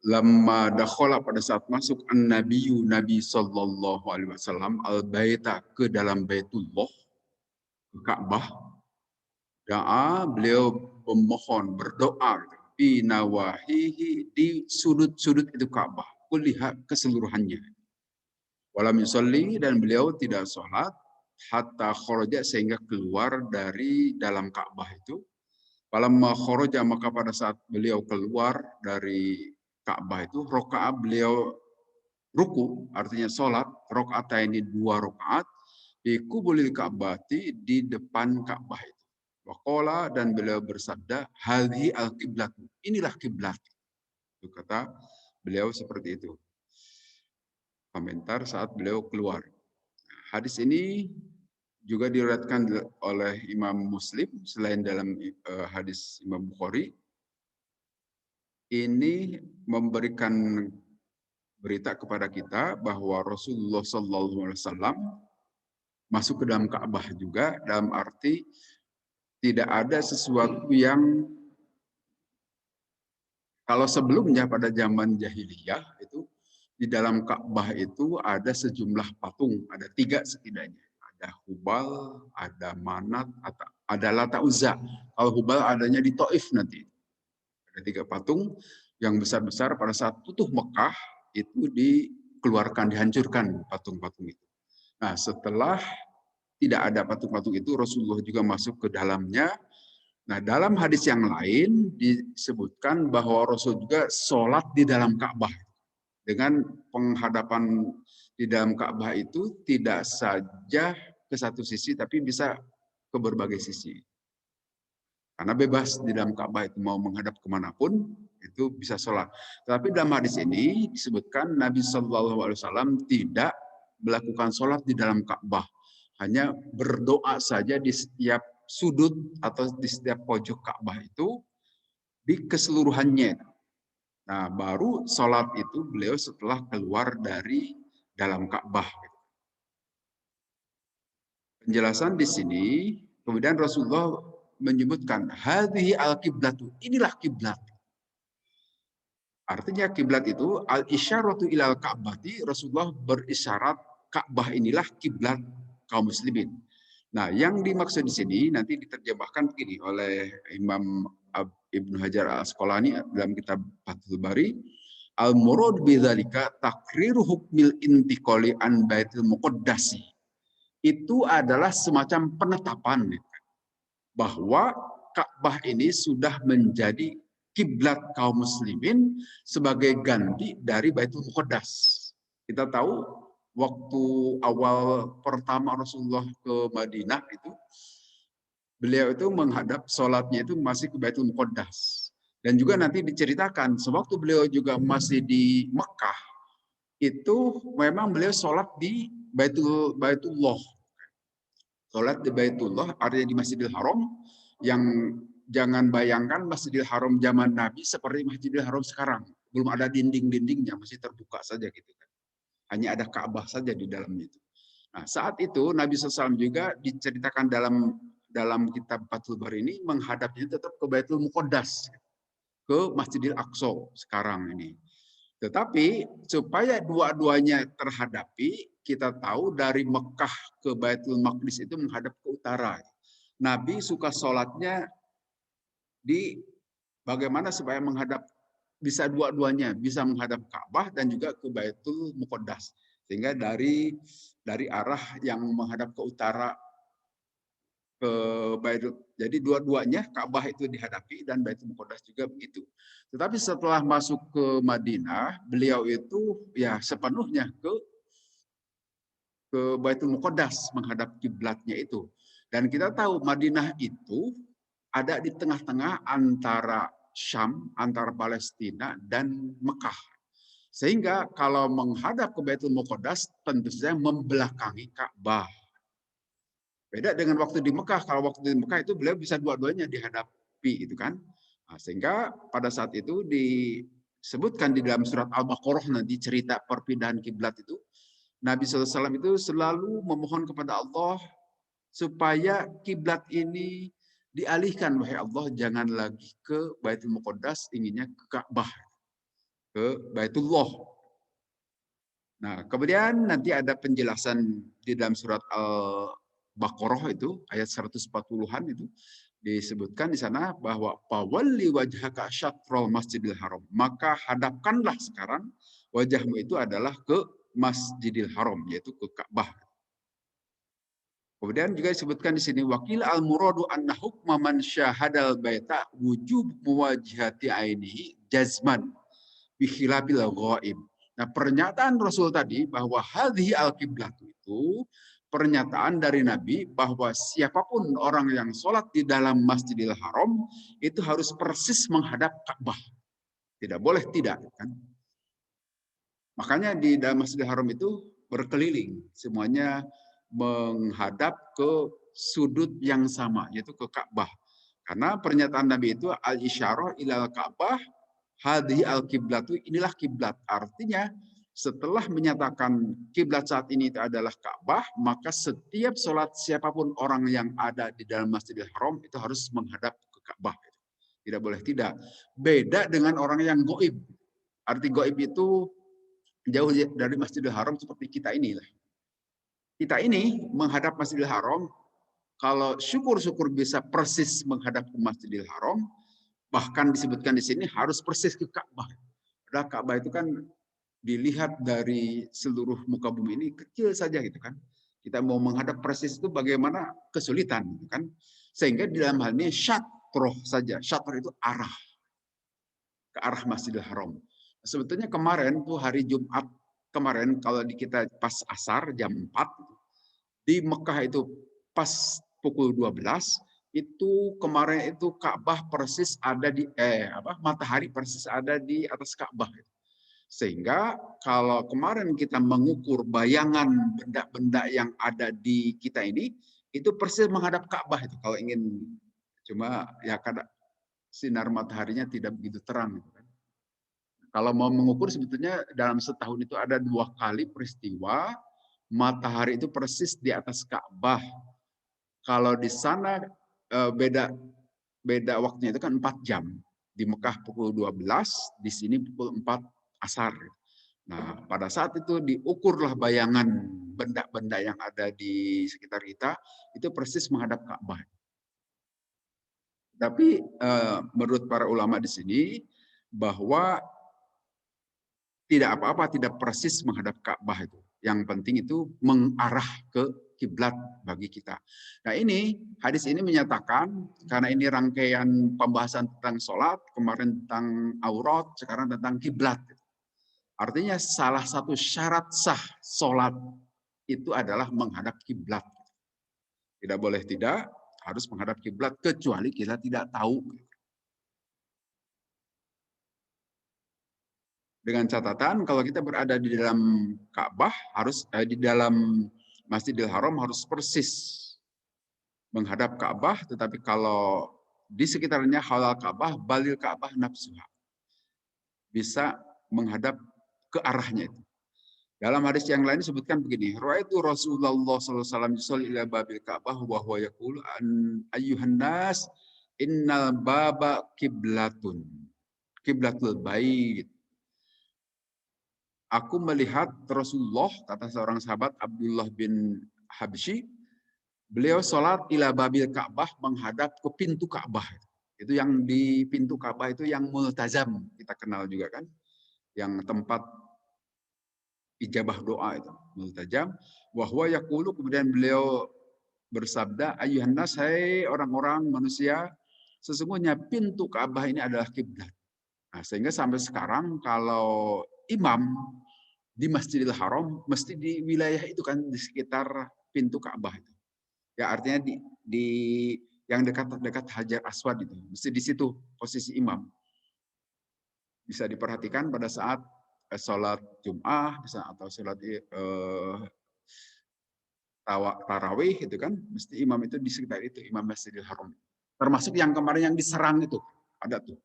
lamma dakhala, pada saat masuk an-nabiyyu Nabi sallallahu alaihi wasallam al-baita, ke dalam Baitullah, ke Ka'bah, doa beliau memohon, berdoa di nawahihi, di sudut-sudut itu Ka'bah, kulihat keseluruhannya. Walam yusalli, dan beliau tidak sholat, hatta kharaja, sehingga keluar dari dalam Ka'bah itu. Falamma kharaja, maka pada saat beliau keluar dari Ka'bah itu, rakaat beliau ruku, artinya sholat, rakaat ini 2 rakaat, di kubulil Ka'bati, di depan Ka'bah itu. Waqala, dan beliau bersabda, hadhi al-qiblat, inilah kiblat. Itu kata beliau seperti itu. Komentar saat beliau keluar. Hadis ini juga diriwayatkan oleh Imam Muslim selain dalam hadis Imam Bukhari. Ini memberikan berita kepada kita bahwa Rasulullah Sallallahu Alaihi Wasallam masuk ke dalam Ka'bah juga, dalam arti tidak ada sesuatu yang, kalau sebelumnya pada zaman jahiliyah itu di dalam Ka'bah itu ada sejumlah patung, ada 3 setidaknya. Ada Hubal, ada Manat, ada Lata Uzza. Kalau Hubal adanya di Taif nanti. Ada 3 patung yang besar-besar. Pada saat Futuh Mekah itu dikeluarkan, dihancurkan patung-patung itu. Nah, setelah tidak ada patung-patung itu, Rasulullah juga masuk ke dalamnya. Nah, dalam hadis yang lain disebutkan bahwa Rasul juga sholat di dalam Ka'bah. Dengan penghadapan di dalam Ka'bah itu tidak saja ke satu sisi, tapi bisa ke berbagai sisi. Karena bebas di dalam Ka'bah itu mau menghadap kemanapun, itu bisa sholat. Tapi dalam hadis ini disebutkan Nabi Shallallahu Alaihi Wasallam tidak melakukan sholat di dalam Ka'bah, hanya berdoa saja di setiap sudut atau di setiap pojok Ka'bah itu, di keseluruhannya. Nah, baru sholat itu beliau setelah keluar dari dalam Ka'bah. Penjelasan di sini, kemudian Rasulullah menyebutkan hadhihi al-qiblatu, inilah kiblat. Artinya kiblat itu al-isyaratu ilal Ka'bati, Rasulullah berisyarat Ka'bah inilah kiblat kaum muslimin. Nah, yang dimaksud di sini nanti diterjemahkan begini oleh Imam Ibnu Hajar Al-Asqalani dalam kitab Fathul Bari. Al-murad bidzalika takriru hukmil intiqali an baitul muqaddasi. Itu adalah semacam penetapan bahwa Ka'bah ini sudah menjadi kiblat kaum muslimin sebagai ganti dari Baitul Muqaddas. Kita tahu waktu awal pertama Rasulullah ke Madinah itu, beliau itu menghadap sholatnya itu masih ke Baitul Muqaddas. Dan juga nanti diceritakan, sewaktu beliau juga masih di Mekah, itu memang beliau sholat di Baitullah. Sholat di Baitullah, artinya di Masjidil Haram, yang jangan bayangkan Masjidil Haram zaman Nabi seperti Masjidil Haram sekarang. Belum ada dinding-dindingnya, masih terbuka saja gitu kan. Hanya ada Ka'bah saja di dalamnya itu. Nah, saat itu Nabi SAW juga diceritakan dalam kitab Fathul Bari ini menghadapnya tetap ke Baitul Muqaddas, ke Masjidil Aqsa sekarang ini. Tetapi supaya dua-duanya terhadapi, kita tahu dari Mekah ke Baitul Maqdis itu menghadap ke utara. Nabi suka sholatnya di bagaimana supaya menghadap, bisa dua-duanya, bisa menghadap Ka'bah dan juga ke Baitul Muqaddas. Sehingga dari arah yang menghadap ke utara ke Baitul, jadi dua-duanya Ka'bah itu dihadapi dan Baitul Muqaddas juga begitu. Tetapi setelah masuk ke Madinah, beliau itu ya sepenuhnya ke Baitul Muqaddas menghadap kiblatnya itu. Dan kita tahu Madinah itu ada di tengah-tengah antara Syam, antara Palestina dan Mekah. Sehingga kalau menghadap ke Baitul Muqaddas tentu saja membelakangi Ka'bah. Beda dengan waktu di Mekah. Kalau waktu di Mekah itu beliau bisa dua-duanya dihadapi, itu kan. Nah, sehingga pada saat itu disebutkan di dalam surat Al-Baqarah nanti cerita perpindahan kiblat itu, Nabi SAW itu selalu memohon kepada Allah supaya kiblat ini dialihkan, wahai Allah, jangan lagi ke Baitul Muqaddas, inginnya ke Ka'bah. ke Baitullah. Nah, kemudian nanti ada penjelasan di dalam surat Al-Baqarah itu ayat 140-an itu disebutkan di sana bahwa pawalli wajhaka syatrul masjidil haram. Maka hadapkanlah sekarang wajahmu itu adalah ke Masjidil Haram, yaitu ke Ka'bah. Kemudian juga disebutkan di sini wakil al-muradu anna hukma man syahadal baita wujub muwajhati ainihi jazman bi khilabil ghaib. Nah, pernyataan Rasul tadi bahwa hadhihi al-qiblat itu pernyataan dari Nabi bahwa siapapun orang yang sholat di dalam Masjidil Haram itu harus persis menghadap Ka'bah. Tidak boleh tidak, kan? Makanya di dalam Masjidil Haram itu berkeliling, semuanya menghadap ke sudut yang sama, yaitu ke Ka'bah. Karena pernyataan Nabi itu al-isyarah ilal Ka'bah hadhi al-kiblatu, inilah kiblat. Artinya setelah menyatakan kiblat saat ini itu adalah Ka'bah, maka setiap sholat siapapun orang yang ada di dalam Masjidil Haram itu harus menghadap ke Ka'bah. Tidak boleh tidak. Beda dengan orang yang goib. Arti goib itu jauh dari Masjidil Haram seperti kita inilah. Kita ini menghadap Masjidil Haram, kalau syukur-syukur bisa persis menghadap ke Masjidil Haram, bahkan disebutkan di sini harus persis ke Ka'bah. Padahal Ka'bah itu kan dilihat dari seluruh muka bumi ini kecil saja gitu kan. Kita mau menghadap persis itu bagaimana kesulitan gitu kan. Sehingga di dalam hal ini syatroh saja. Syatroh itu arah ke arah Masjidil Haram. Sebetulnya kemarin tuh hari Jumat kemarin kalau di kita pas asar jam 4 di Mekah itu pas pukul 12 itu kemarin itu Ka'bah persis ada di matahari persis ada di atas Ka'bah. Sehingga kalau kemarin kita mengukur bayangan benda-benda yang ada di kita ini itu persis menghadap Ka'bah itu kalau ingin, cuma ya kadang sinar mataharinya tidak begitu terang gitu kan. Kalau mau mengukur sebetulnya dalam setahun itu ada 2 kali peristiwa matahari itu persis di atas Ka'bah. Kalau di sana beda waktunya itu kan 4 jam. Di Mekah pukul 12, di sini pukul 4 asar. Nah, pada saat itu diukurlah bayangan benda-benda yang ada di sekitar kita itu persis menghadap Ka'bah. Tapi menurut para ulama di sini bahwa tidak apa-apa, tidak persis menghadap Ka'bah itu. Yang penting itu mengarah ke kiblat bagi kita. Nah ini, hadis ini menyatakan, karena ini rangkaian pembahasan tentang sholat, kemarin tentang aurat, sekarang tentang kiblat. Artinya salah satu syarat sah sholat itu adalah menghadap kiblat. Tidak boleh tidak, harus menghadap kiblat, kecuali kita tidak tahu. Dengan catatan kalau kita berada di dalam Ka'bah harus di dalam Masjidil Haram harus persis menghadap Ka'bah, tetapi kalau di sekitarnya halal Ka'bah, balil Ka'bah nafsuha. Bisa menghadap ke arahnya itu. Dalam hadis yang lain disebutkan begini, Ra'aitu Rasulullah sallallahu alaihi wasallam yusalli ila babil Ka'bah wa huwa yaqulu ayyuhan nas innal baba kiblatun. Kiblatul bait. Aku melihat Rasulullah, kata seorang sahabat Abdullah bin Habsyi, beliau sholat ila babil Ka'bah menghadap ke pintu Ka'bah. Itu yang di pintu Ka'bah itu yang multazam, kita kenal juga kan. Yang tempat ijabah doa itu, multazam. Wahwa yaqulu, kemudian beliau bersabda, ayyuhan nas, hai orang-orang manusia, sesungguhnya pintu Ka'bah ini adalah kiblat. Nah, sehingga sampai sekarang kalau imam di Masjidil Haram mesti di wilayah itu kan, di sekitar pintu Ka'bah itu. Ya artinya di yang dekat Hajar Aswad itu, mesti di situ posisi imam. Bisa diperhatikan pada saat sholat Jum'ah atau sholat tarawih itu kan, mesti imam itu di sekitar itu, imam Masjidil Haram. Termasuk yang kemarin yang diserang itu, ada tuh.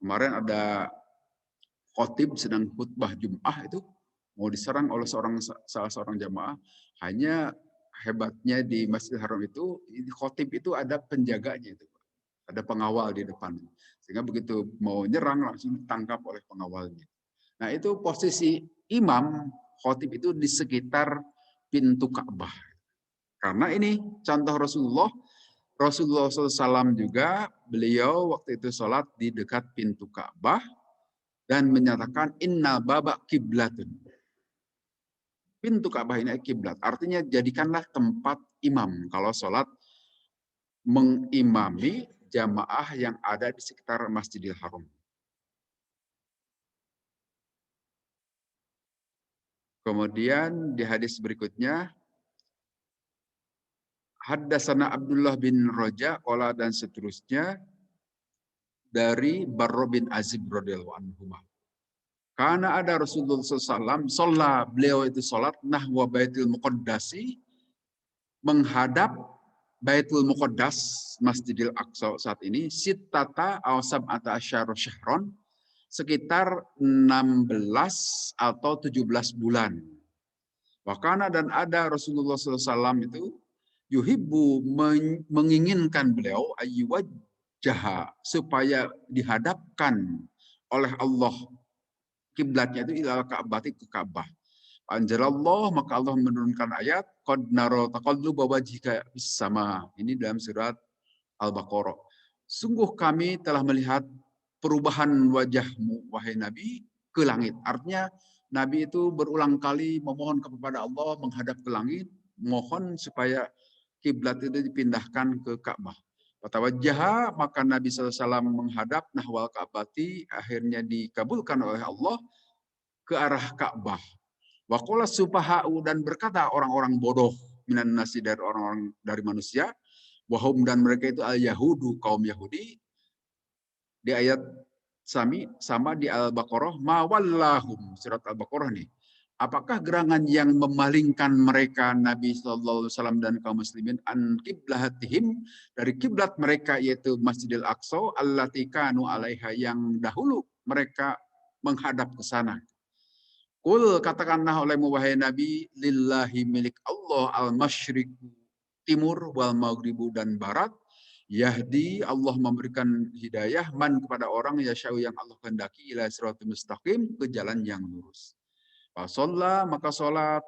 Kemarin ada khotib sedang khutbah Jum'ah itu, mau diserang oleh salah seorang jamaah. Hanya hebatnya di Masjidil Haram itu, khotib itu ada penjaganya itu, ada pengawal di depan, sehingga begitu mau nyerang langsung ditangkap oleh pengawalnya. Nah, itu posisi imam khotib itu di sekitar pintu Ka'bah. Karena ini contoh Rasulullah SAW juga, beliau waktu itu sholat di dekat pintu Ka'bah dan menyatakan innal baba kiblatun. Pintu Ka'bah ini kiblat. Artinya jadikanlah tempat imam kalau sholat mengimami jamaah yang ada di sekitar Masjidil Haram. Kemudian di hadis berikutnya, Haddasana Abdullah bin Roja, Qala dan seterusnya dari Barro bin Azib radhiyallahu anhu. Karena ada Rasulullah SAW, sholat, beliau itu sholat nahwa Baitul Muqaddasi, menghadap Baitul Muqaddas, Masjidil Aqsa saat ini, sittata aw sab'ata asyara syahron, sekitar 16 atau 17 bulan. Wakana dan ada Rasulullah SAW itu yuhibbu menginginkan beliau ayyuwajjaha supaya dihadapkan oleh Allah kiblatnya itu ilal Ka'bah ke Ka'bah. Anjalallah maka Allah menurunkan ayat qad nara taqalluba wajhika fis sama. Ini dalam surat Al-Baqarah. Sungguh kami telah melihat perubahan wajahmu wahai Nabi ke langit. Artinya Nabi itu berulang kali memohon kepada Allah menghadap ke langit, mohon supaya kiblat itu dipindahkan ke Ka'bah. Watawajjaha, maka Nabi SAW menghadap nahwal Ka'bati, akhirnya dikabulkan oleh Allah ke arah Ka'bah. Waqala supaha'u, dan berkata orang-orang bodoh minan nasi, dari orang-orang dari manusia, wahum, dan mereka itu al-Yahudu, kaum Yahudi, di ayat sama di Al-Baqarah, ma wallahum, surat Al-Baqarah nih. Apakah gerangan yang memalingkan mereka Nabi sallallahu alaihi wasallam dan kaum muslimin an qiblatihim, dari kiblat mereka yaitu Masjidil Aqsa allati kanu 'alaiha, yang dahulu mereka menghadap ke sana. Qul, katakanlah olehmu wahai Nabi, lillahi milik Allah al-masyriq, timur, wal maghribu, dan barat. Yahdi, Allah memberikan hidayah, man, kepada orang yasha'u, yang Allah kehendaki, ila siratal mustaqim, ke jalan yang lurus. Fasolla, maka sholat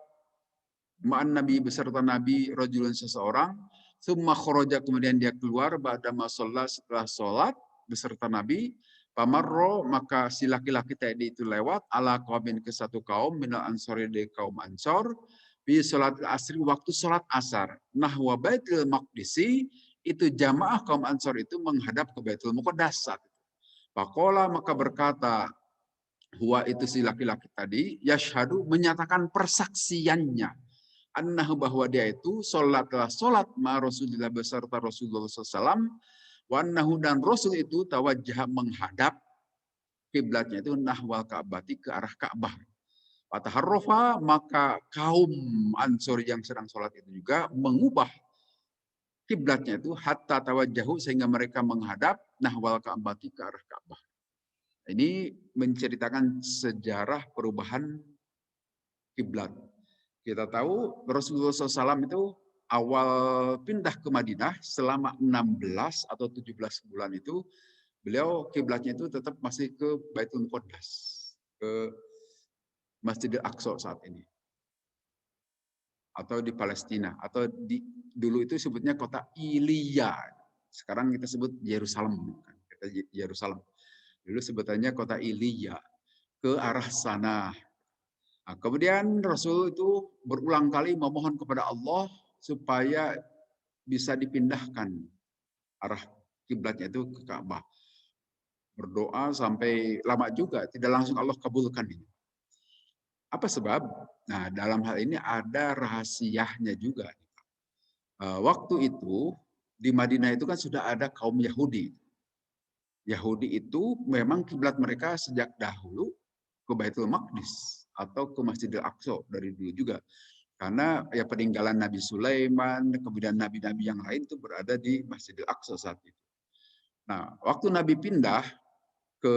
ma'an Nabi, beserta Nabi, rajulun, seseorang, summa kharaja, kemudian dia keluar, ba'da ma sholla, setelah sholat beserta Nabi, pamarro, maka si laki-laki tadi itu lewat, ala qaumin, ke satu kaum, minal ansori, dari kaum Ansor, bi sholat asri, waktu sholat asar, nahwa Baitul Maqdisi, itu jamaah kaum Ansor itu menghadap ke Baitul Muqaddas. Faqala, maka berkata huwa, itu si laki-laki tadi, yashhadu, menyatakan persaksiannya, annahu, bahwa dia itu telah sholat ma Rasulillah, beserta Rasulullah SAW, wa annahu, dan Rasul itu tawajjah, menghadap kiblatnya itu nahwal Ka'bati, ke arah Ka'bah. Fataharrafa, maka kaum Ansor yang sedang sholat itu juga mengubah kiblatnya itu hatta tawajjahu, sehingga mereka menghadap nahwal Ka'bati, ke arah Ka'bah. Ini menceritakan sejarah perubahan kiblat. Kita tahu Rasulullah SAW itu awal pindah ke Madinah selama 16 atau 17 bulan itu, beliau kiblatnya itu tetap masih ke Baitul Muqaddas, ke Masjidil Aqsa saat ini, atau di Palestina, atau dulu itu sebutnya kota Ilya. Sekarang kita sebut Yerusalem. Kita Yerusalem. Dulu sebutannya kota Ilya, ke arah sana. Nah, kemudian Rasul itu berulang kali memohon kepada Allah supaya bisa dipindahkan arah kiblatnya itu ke Ka'bah. Berdoa sampai lama juga, tidak langsung Allah kabulkan ini. Apa sebab? Nah, dalam hal ini ada rahasianya juga. Waktu itu di Madinah itu kan sudah ada kaum Yahudi. Yahudi itu memang kiblat mereka sejak dahulu ke Baitul Maqdis atau ke Masjidil Aqsa dari dulu juga. Karena ya peninggalan Nabi Sulaiman, kemudian nabi-nabi yang lain itu berada di Masjidil Aqsa saat itu. Nah, waktu Nabi pindah ke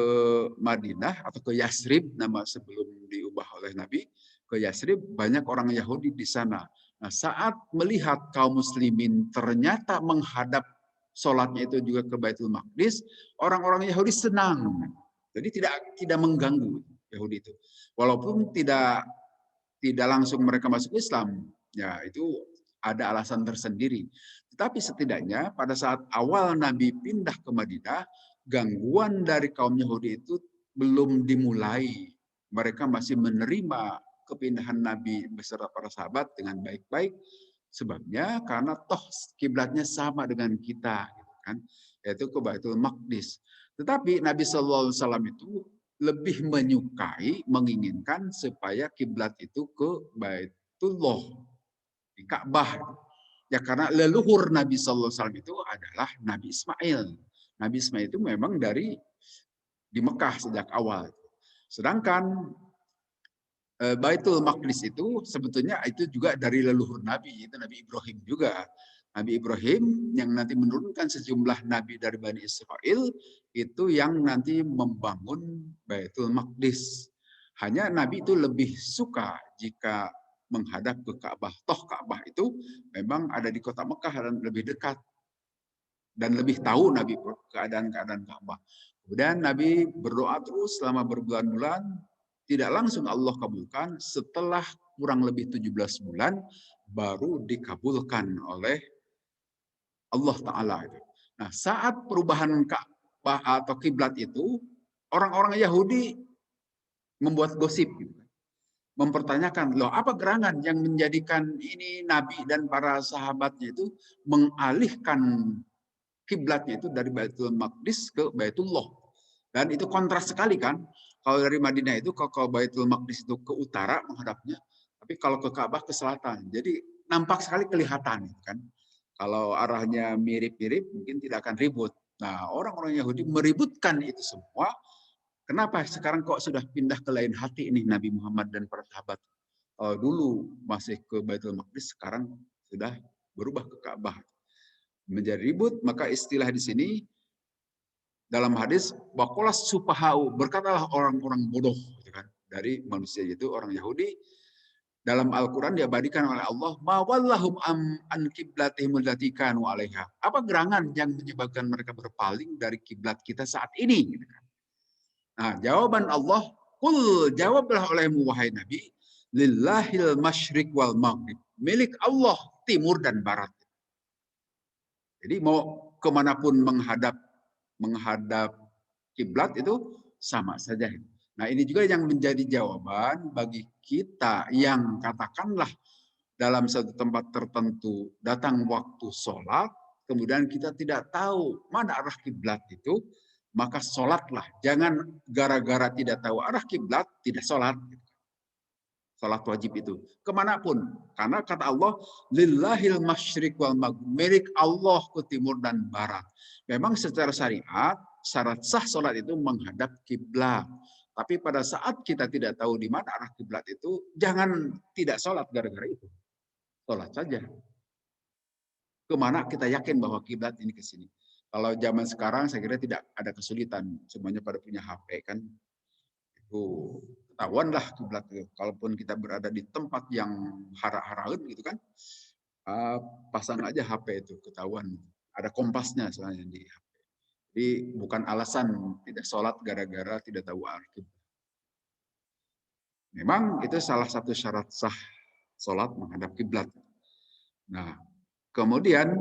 Madinah atau ke Yasrib, nama sebelum diubah oleh Nabi, ke Yasrib, banyak orang Yahudi di sana. Nah, saat melihat kaum muslimin ternyata menghadap sholatnya itu juga ke Baitul Maqdis, orang-orang Yahudi senang. Jadi tidak mengganggu. Yahudi itu. Walaupun tidak langsung mereka masuk Islam, ya itu ada alasan tersendiri. Tetapi setidaknya pada saat awal Nabi pindah ke Madinah, gangguan dari kaum Yahudi itu belum dimulai. Mereka masih menerima kepindahan Nabi beserta para sahabat dengan baik-baik. Sebabnya karena toh kiblatnya sama dengan kita, gitu kan? Yaitu ke Baitul Maqdis. Tetapi Nabi Shallallahu Alaihi Wasallam itu lebih menyukai, menginginkan supaya kiblat itu ke Baitullah, di Ka'bah. Ya karena leluhur Nabi Shallallahu Alaihi Wasallam itu adalah Nabi Ismail. Nabi Ismail itu memang dari di Mekah sejak awal. Sedangkan Baitul Maqdis itu sebetulnya itu juga dari leluhur Nabi, itu Nabi Ibrahim juga. Nabi Ibrahim yang nanti menurunkan sejumlah nabi dari Bani Israel itu yang nanti membangun Baitul Maqdis. Hanya Nabi itu lebih suka jika menghadap ke Ka'bah. Toh Ka'bah itu memang ada di kota Mekah dan lebih dekat. Dan lebih tahu Nabi keadaan-keadaan Ka'bah. Kemudian Nabi berdoa terus selama berbulan-bulan, tidak langsung Allah kabulkan, setelah kurang lebih 17 bulan baru dikabulkan oleh Allah Ta'ala. Nah, saat perubahan Ka'bah atau kiblat itu, orang-orang Yahudi membuat gosip, gitu. Mempertanyakan, loh apa gerangan yang menjadikan ini Nabi dan para sahabatnya itu mengalihkan kiblatnya itu dari Baitul Maqdis ke Baitullah. Dan itu kontras sekali kan. Kalau dari Madinah itu ke Baitul Maqdis itu ke utara menghadapnya, tapi kalau ke Ka'bah ke selatan. Jadi nampak sekali kelihatan kan. Kalau arahnya mirip-mirip mungkin tidak akan ribut. Nah, orang-orang Yahudi meributkan itu semua. Kenapa sekarang kok sudah pindah ke lain hati ini Nabi Muhammad dan para sahabat? Dulu masih ke Baitul Maqdis, sekarang sudah berubah ke Ka'bah. Menjadi ribut, maka istilah di sini dalam hadis wakolas supahau, berkatalah orang-orang bodoh, gitu kan, dari manusia, itu orang Yahudi. Dalam Al-Quran diabadikan oleh Allah, mawallahum an qiblatihim allati kanu 'alaiha. Apa gerangan yang menyebabkan mereka berpaling dari kiblat kita saat ini, gitu kan. Nah, jawaban Allah, kul, jawablah olehmu wahai Nabi, lillahil masyriq wal maghrib, milik Allah timur dan barat. Jadi mau kemanapun menghadap kiblat itu sama saja. Nah, ini juga yang menjadi jawaban bagi kita yang katakanlah dalam satu tempat tertentu datang waktu sholat, kemudian kita tidak tahu mana arah kiblat itu, maka sholatlah. Jangan gara-gara tidak tahu arah kiblat tidak sholat. Salat wajib itu kemanapun, karena kata Allah lillahil masyriq wal maghrib, milik Allah ke timur dan barat. Memang secara syariat syarat sah salat itu menghadap kiblat, tapi pada saat kita tidak tahu di mana arah kiblat itu, jangan tidak salat gara-gara itu. Salat saja kemana kita yakin bahwa kiblat ini ke sini. Kalau zaman sekarang saya kira tidak ada kesulitan, semuanya pada punya HP kan, itu ketahuan lah kiblat itu. Kalaupun kita berada di tempat yang hara-haraun gitu kan, pasang aja HP itu ketahuan. Ada kompasnya soalnya di HP. Jadi bukan alasan tidak sholat gara-gara tidak tahu arah kiblat. Memang itu salah satu syarat sah sholat menghadap kiblat. Nah, kemudian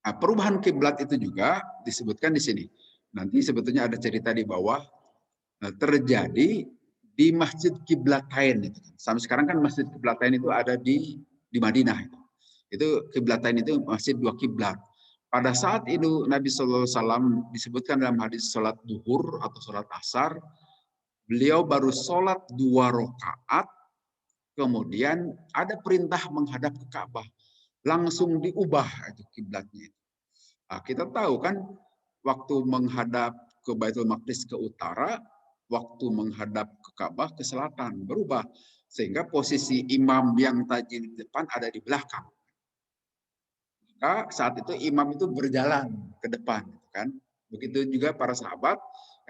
perubahan kiblat itu juga disebutkan di sini. Nanti sebetulnya ada cerita di bawah, terjadi di Masjid Qiblatain itu. Sampai sekarang kan Masjid Qiblatain itu ada di Madinah. Itu Qiblatain itu masjid dua kiblat. Pada saat itu Nabi SAW disebutkan dalam hadis sholat duhur atau sholat asar, beliau baru sholat 2 rakaat, kemudian ada perintah menghadap ke Ka'bah, langsung diubah itu kiblatnya. Nah, kita tahu kan waktu menghadap ke Baitul Maqdis ke utara, waktu menghadap ke Ka'bah ke selatan, berubah. Sehingga posisi imam yang tadi di depan ada di belakang. Maka saat itu imam itu berjalan ke depan. Kan? Begitu juga para sahabat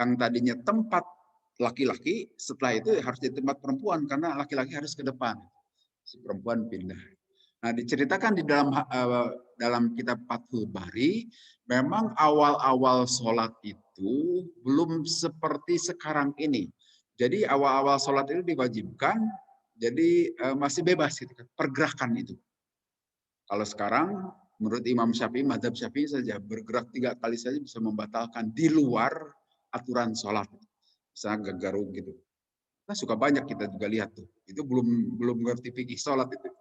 yang tadinya tempat laki-laki, setelah itu harus di tempat perempuan, karena laki-laki harus ke depan. Si perempuan pindah. Nah, diceritakan di dalam kitab Fathul Bari, memang awal-awal sholat itu belum seperti sekarang ini. Jadi awal-awal sholat itu diwajibkan, jadi masih bebas gitu kan, pergerakan itu. Kalau sekarang, menurut Imam Syafi'i, mazhab Syafi'i saja bergerak 3 kali saja bisa membatalkan di luar aturan sholat. Misalnya garuk gitu. Nah, suka banyak kita juga lihat tuh. Itu belum ngerti fikih sholat itu.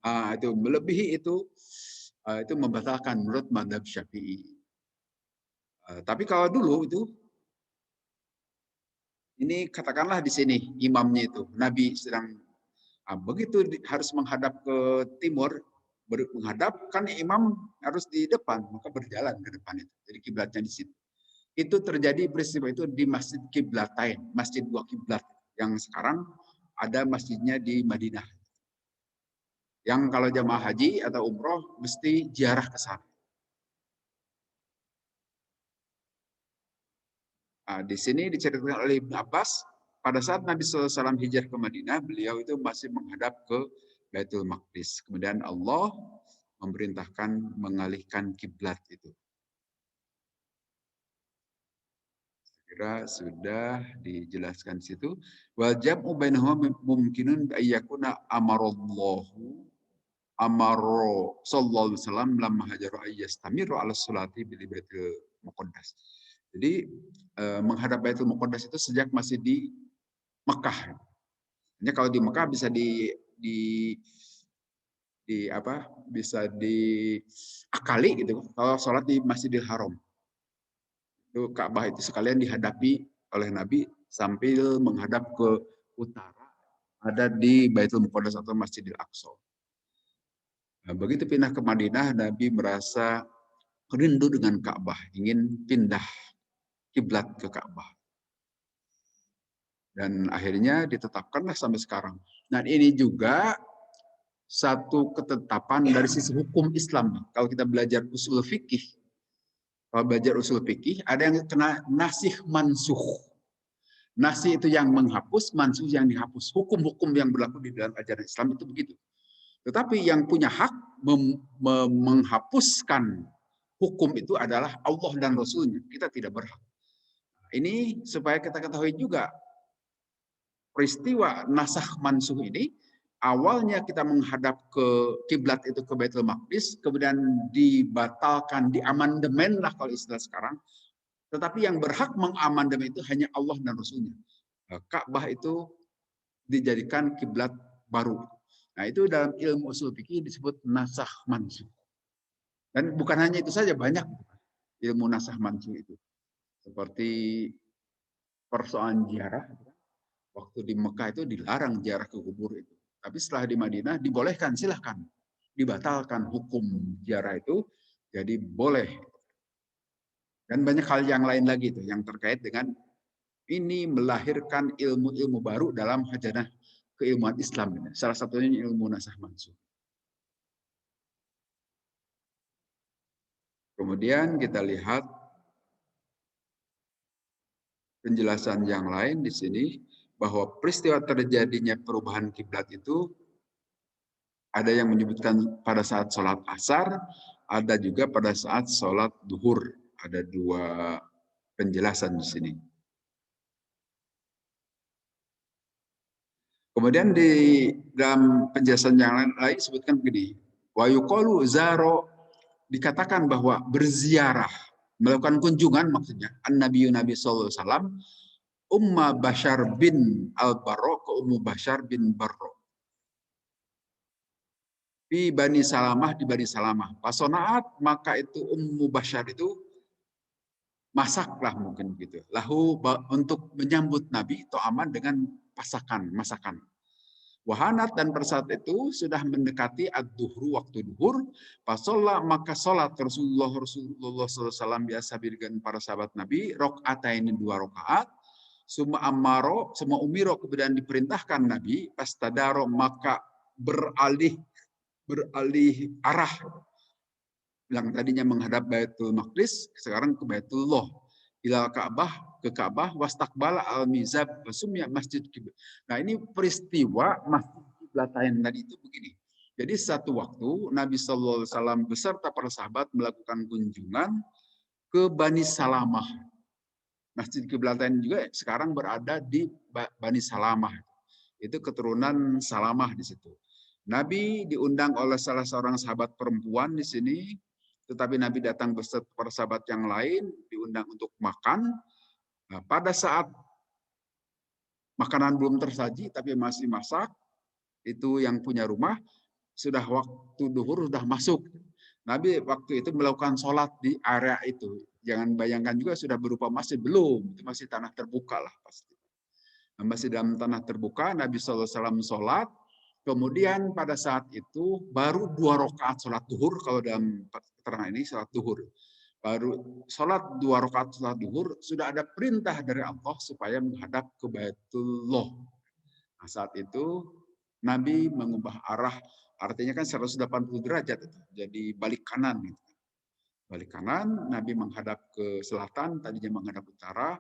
Itu melebihi itu membatalkan menurut mazhab Syafi'i. Tapi kalau dulu itu ini katakanlah di sini imamnya itu Nabi sedang begitu harus menghadap ke timur, menghadap kan imam harus di depan, maka berjalan ke depan itu. Jadi kiblatnya di situ. Itu terjadi peristiwa itu di Masjid Kiblatain, Masjid 2 Kiblat yang sekarang ada masjidnya di Madinah. Yang kalau jamaah haji atau umroh mesti ziarah ke sana. Di sini diceritakan oleh Ibnu Abbas, pada saat Nabi SAW hijrah ke Madinah, beliau itu masih menghadap ke Baitul Maqdis. Kemudian Allah memerintahkan mengalihkan kiblat itu. Kira sudah dijelaskan situ. Wal jam'u bainahuma mumkinun ayyakuna amarallahu amaro sallallahu alaihi wasallam lamma hajaru ayyastamiru ala salati bil baitul muqaddas. Jadi menghadap Baitul Muqaddas itu sejak masih di Mekah. Hanya kalau di Mekah bisa di apa? Bisa diakali gitu. Kalau sholat di Masjidil Haram. Itu Ka'bah itu sekalian dihadapi oleh Nabi sambil menghadap ke utara ada di Baitul Muqaddas atau Masjidil Aqsa. Nah, begitu pindah ke Madinah, Nabi merasa rindu dengan Ka'bah, ingin pindah kiblat ke Ka'bah. Dan akhirnya ditetapkanlah sampai sekarang. Nah, ini juga satu ketetapan dari sisi hukum Islam. Kalau kita belajar usul fikih, kalau belajar usul fikih, ada yang kena nasih mansuh. Nasih itu yang menghapus, mansuh yang dihapus. Hukum-hukum yang berlaku di dalam ajaran Islam itu begitu. Tetapi yang punya hak menghapuskan hukum itu adalah Allah dan Rasulnya. Kita tidak berhak. Ini supaya kita ketahui juga peristiwa nasakh mansuh ini awalnya kita menghadap ke kiblat itu ke Baitul Maqdis, kemudian dibatalkan, diamandemen lah kalau istilah sekarang. Tetapi yang berhak mengamandemen itu hanya Allah dan Rasulnya. Ka'bah itu dijadikan kiblat baru. Nah, itu dalam ilmu usul fikih disebut nasakh mansuh. Dan bukan hanya itu saja, banyak ilmu nasakh mansuh itu. Seperti persoalan ziarah. Waktu di Mekah itu dilarang ziarah ke kubur itu. Tapi setelah di Madinah dibolehkan, silahkan. Dibatalkan hukum ziarah itu, jadi boleh. Dan banyak hal yang lain lagi itu yang terkait dengan ini melahirkan ilmu-ilmu baru dalam hajanah keilmuan Islam. Salah satunya ilmu nasakh mansuh. Kemudian kita lihat penjelasan yang lain di sini bahwa peristiwa terjadinya perubahan kiblat itu ada yang menyebutkan pada saat sholat asar, ada juga pada saat sholat duhur. Ada 2 penjelasan di sini. Kemudian di dalam penjelasan yang lain disebutkan begini, wa yuqalu zaro, dikatakan bahwa berziarah, melakukan kunjungan maksudnya, an-Nabi sallallahu alaihi wasallam Umma Bashar bin Al-Barro ke Ummu Bashar bin Barro. Di Bani Salamah, di Bani Salamah. Pasonaat, maka itu Ummu Bashar itu masaklah mungkin gitu. Lahu untuk menyambut Nabi to'aman dengan masakan. Wahanat dan pada saat itu sudah mendekati ad-duhru, waktu duhur. Pasolla maka sholat Rasulullah SAW biasa dengan para sahabat Nabi. Rok'ataini 2 rakaat. Suma amaro, semua umiro kemudian diperintahkan Nabi. Pastadaro maka beralih arah. Yang tadinya menghadap Baitul Maqdis, sekarang ke Baitullah. Ila Ka'bah, ke Ka'bah, wastakbala al-mizab, sumya masjid kiblat. Nah, ini peristiwa masjid kiblatain tadi itu begini. Jadi satu waktu Nabi Shallallahu Alaihi Wasallam beserta para sahabat melakukan kunjungan ke Bani Salamah. Masjid Kiblatain juga sekarang berada di Bani Salamah. Itu keturunan Salamah di situ. Nabi diundang oleh salah seorang sahabat perempuan di sini, tetapi Nabi datang beserta para sahabat yang lain, diundang untuk makan. Nah, pada saat makanan belum tersaji, tapi masih masak, itu yang punya rumah, sudah waktu duhur, sudah masuk. Nabi waktu itu melakukan sholat di area itu. Jangan bayangkan juga sudah berupa masjid, belum. Itu masih tanah terbuka lah pasti. Masih dalam tanah terbuka, Nabi SAW sholat. Kemudian pada saat itu baru 2 rakaat sholat duhur, kalau dalam keterangan ini sholat duhur. Baru sholat 2 rakaat sholat duhur, sudah ada perintah dari Allah supaya menghadap ke Baitullah. Nah, saat itu Nabi mengubah arah, artinya kan 180 derajat itu, jadi balik kanan. Balik kanan, Nabi menghadap ke selatan, tadinya menghadap utara.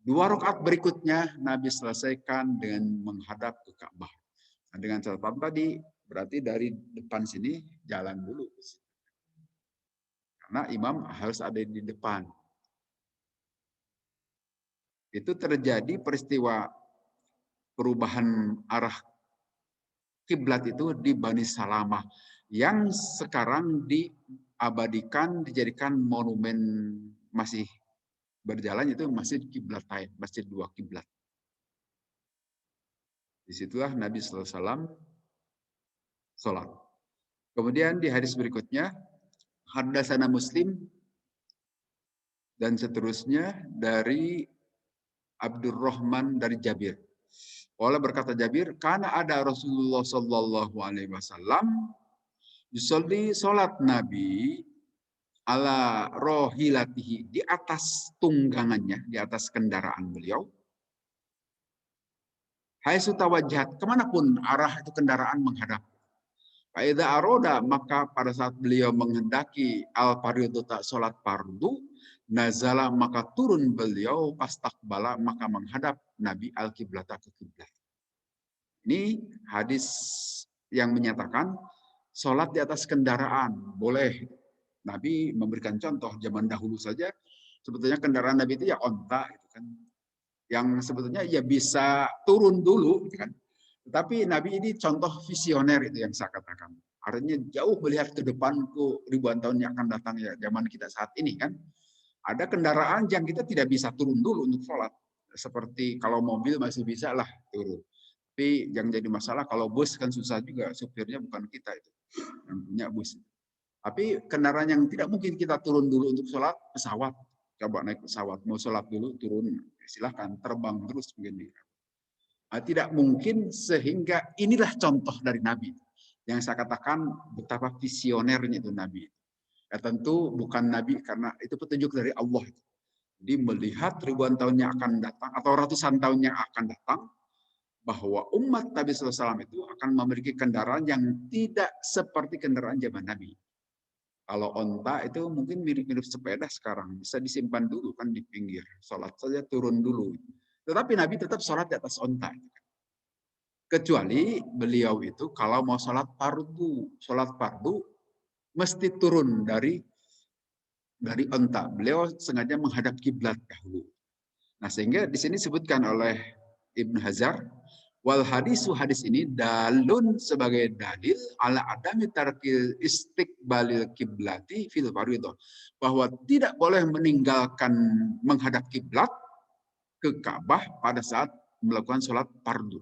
2 rakaat berikutnya Nabi selesaikan dengan menghadap ke Ka'bah. Nah, dengan catatan tadi, berarti dari depan sini jalan dulu. Karena imam harus ada di depan. Itu terjadi peristiwa perubahan arah kiblat itu di Bani Salamah yang sekarang diabadikan, dijadikan monumen masih berjalan, itu Masjid Kiblatain, Masjid 2 Kiblat. Disitulah Nabi SAW sholat. Kemudian di hadis berikutnya, Haddatsana Muslim dan seterusnya dari Abdurrahman dari Jabir. Oleh berkata Jabir, karena ada Rasulullah Sallallahu Alaihi Wasallam yusolli sholat Nabi ala rohilatihi, di atas tunggangannya, di atas kendaraan beliau. Hai sutawajahat, kemanapun arah itu kendaraan menghadap. Faida aroda, maka pada saat beliau menghendaki al tak sholat fardu, nazala maka turun beliau pastakbala, maka menghadap Nabi al kiblata ke kiblat. Ini hadis yang menyatakan sholat di atas kendaraan boleh. Nabi memberikan contoh zaman dahulu saja, sebetulnya kendaraan Nabi itu ya onta, gitu kan, yang sebetulnya ya bisa turun dulu, gitu kan. Tetapi Nabi ini contoh visioner, itu yang saya katakan. Artinya jauh melihat ke depan, ke ribuan tahun yang akan datang, ya zaman kita saat ini kan. Ada kendaraan yang kita tidak bisa turun dulu untuk sholat. Seperti kalau mobil masih bisa lah turun. Tapi yang jadi masalah kalau bus kan susah juga, supirnya bukan kita itu, yang punya bus. Tapi kendaraan yang tidak mungkin kita turun dulu untuk sholat, pesawat. Coba naik pesawat, mau sholat dulu, turun. Silahkan, terbang terus begini. Tidak mungkin, sehingga inilah contoh dari Nabi. Yang saya katakan betapa visionernya itu Nabi. Ya, tentu bukan Nabi karena itu petunjuk dari Allah. Jadi melihat ribuan tahun yang akan datang, atau ratusan tahun yang akan datang, bahwa umat Nabi SAW itu akan memiliki kendaraan yang tidak seperti kendaraan zaman Nabi. Kalau onta itu mungkin mirip-mirip sepeda sekarang, bisa disimpan dulu kan di pinggir, sholat saja turun dulu. Tetapi Nabi tetap sholat di atas onta. Kecuali beliau itu kalau mau sholat fardu mesti turun dari onta. Beliau sengaja menghadap kiblat dahulu. Nah, sehingga di sini disebutkan oleh Ibnu Hajar, wal hadis ini dalun, sebagai dalil ala adami tarkil istiqbalil kiblati fil fardhu, bahwa tidak boleh meninggalkan menghadap kiblat ke Ka'bah pada saat melakukan sholat fardu.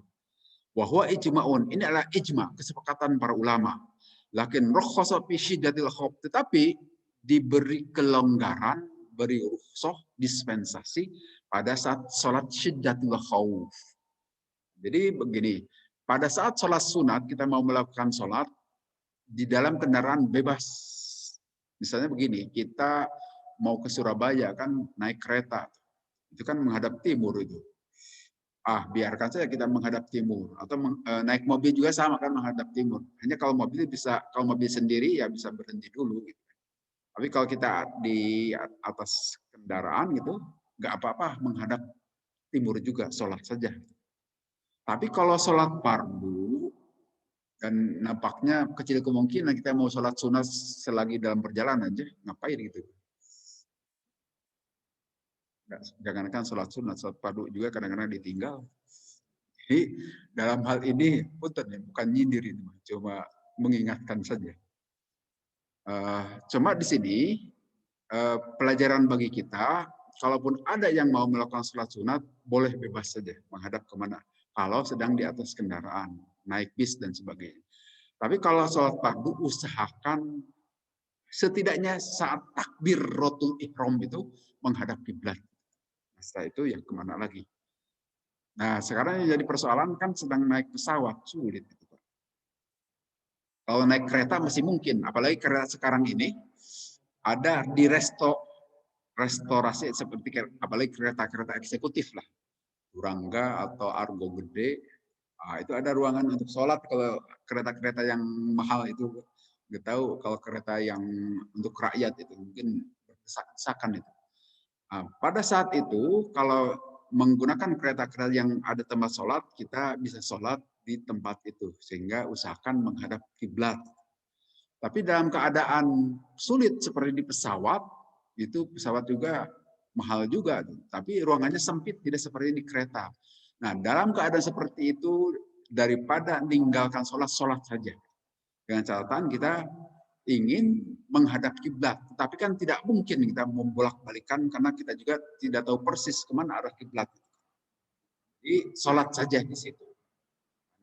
Wahwa ijma'un, ini adalah ijma, kesepakatan para ulama. Lakin rukhsah fi syiddatil khauf, tetapi diberi kelonggaran, beri rukhsah, dispensasi pada saat sholat syiddatil khauf. Jadi begini, pada saat sholat sunat, kita mau melakukan sholat, di dalam kendaraan bebas. Misalnya begini, kita mau ke Surabaya kan naik kereta, itu kan menghadap timur itu. Biarkan saja kita menghadap timur. Atau naik mobil juga sama kan menghadap timur. Hanya kalau mobil sendiri ya bisa berhenti dulu. Gitu. Tapi kalau kita di atas kendaraan gitu, nggak apa-apa menghadap timur juga, sholat saja. Tapi kalau sholat fardu, Dan nampaknya kecil kemungkinan kita mau sholat sunat selagi dalam perjalanan aja, ngapain gitu. Jangankan sholat sunat, sholat fardu juga kadang-kadang ditinggal. Jadi dalam hal ini bukan nyindir itu, cuma mengingatkan saja. Cuma di sini pelajaran bagi kita, kalaupun ada yang mau melakukan sholat sunat, boleh bebas saja menghadap kemana. Kalau sedang di atas kendaraan, naik bis dan sebagainya. Tapi kalau sholat fardu, usahakan setidaknya saat takbir rotul ihram itu menghadap kiblat. Setelah itu yang kemana lagi? Nah, sekarang yang jadi persoalan kan sedang naik pesawat, sulit. Kalau naik kereta masih mungkin, apalagi kereta sekarang ini ada di restorasi seperti apalagi kereta-kereta eksekutif lah, Turangga atau Argo Gede. Nah, itu ada ruangan untuk sholat. Kalau kereta-kereta yang mahal itu nggak tahu, kalau kereta yang untuk rakyat itu mungkin berdesak-desakan itu. Nah, pada saat itu kalau menggunakan kereta-kereta yang ada tempat sholat, kita bisa sholat di tempat itu sehingga usahakan menghadap kiblat. Tapi dalam keadaan sulit seperti di pesawat, itu pesawat juga mahal juga, tapi ruangannya sempit, tidak seperti di kereta. Nah, dalam keadaan seperti itu, daripada meninggalkan sholat, sholat saja. Dengan catatan kita ingin menghadap kiblat, tapi kan tidak mungkin kita membolak-balikan karena kita juga tidak tahu persis kemana arah kiblat. Jadi sholat saja di situ.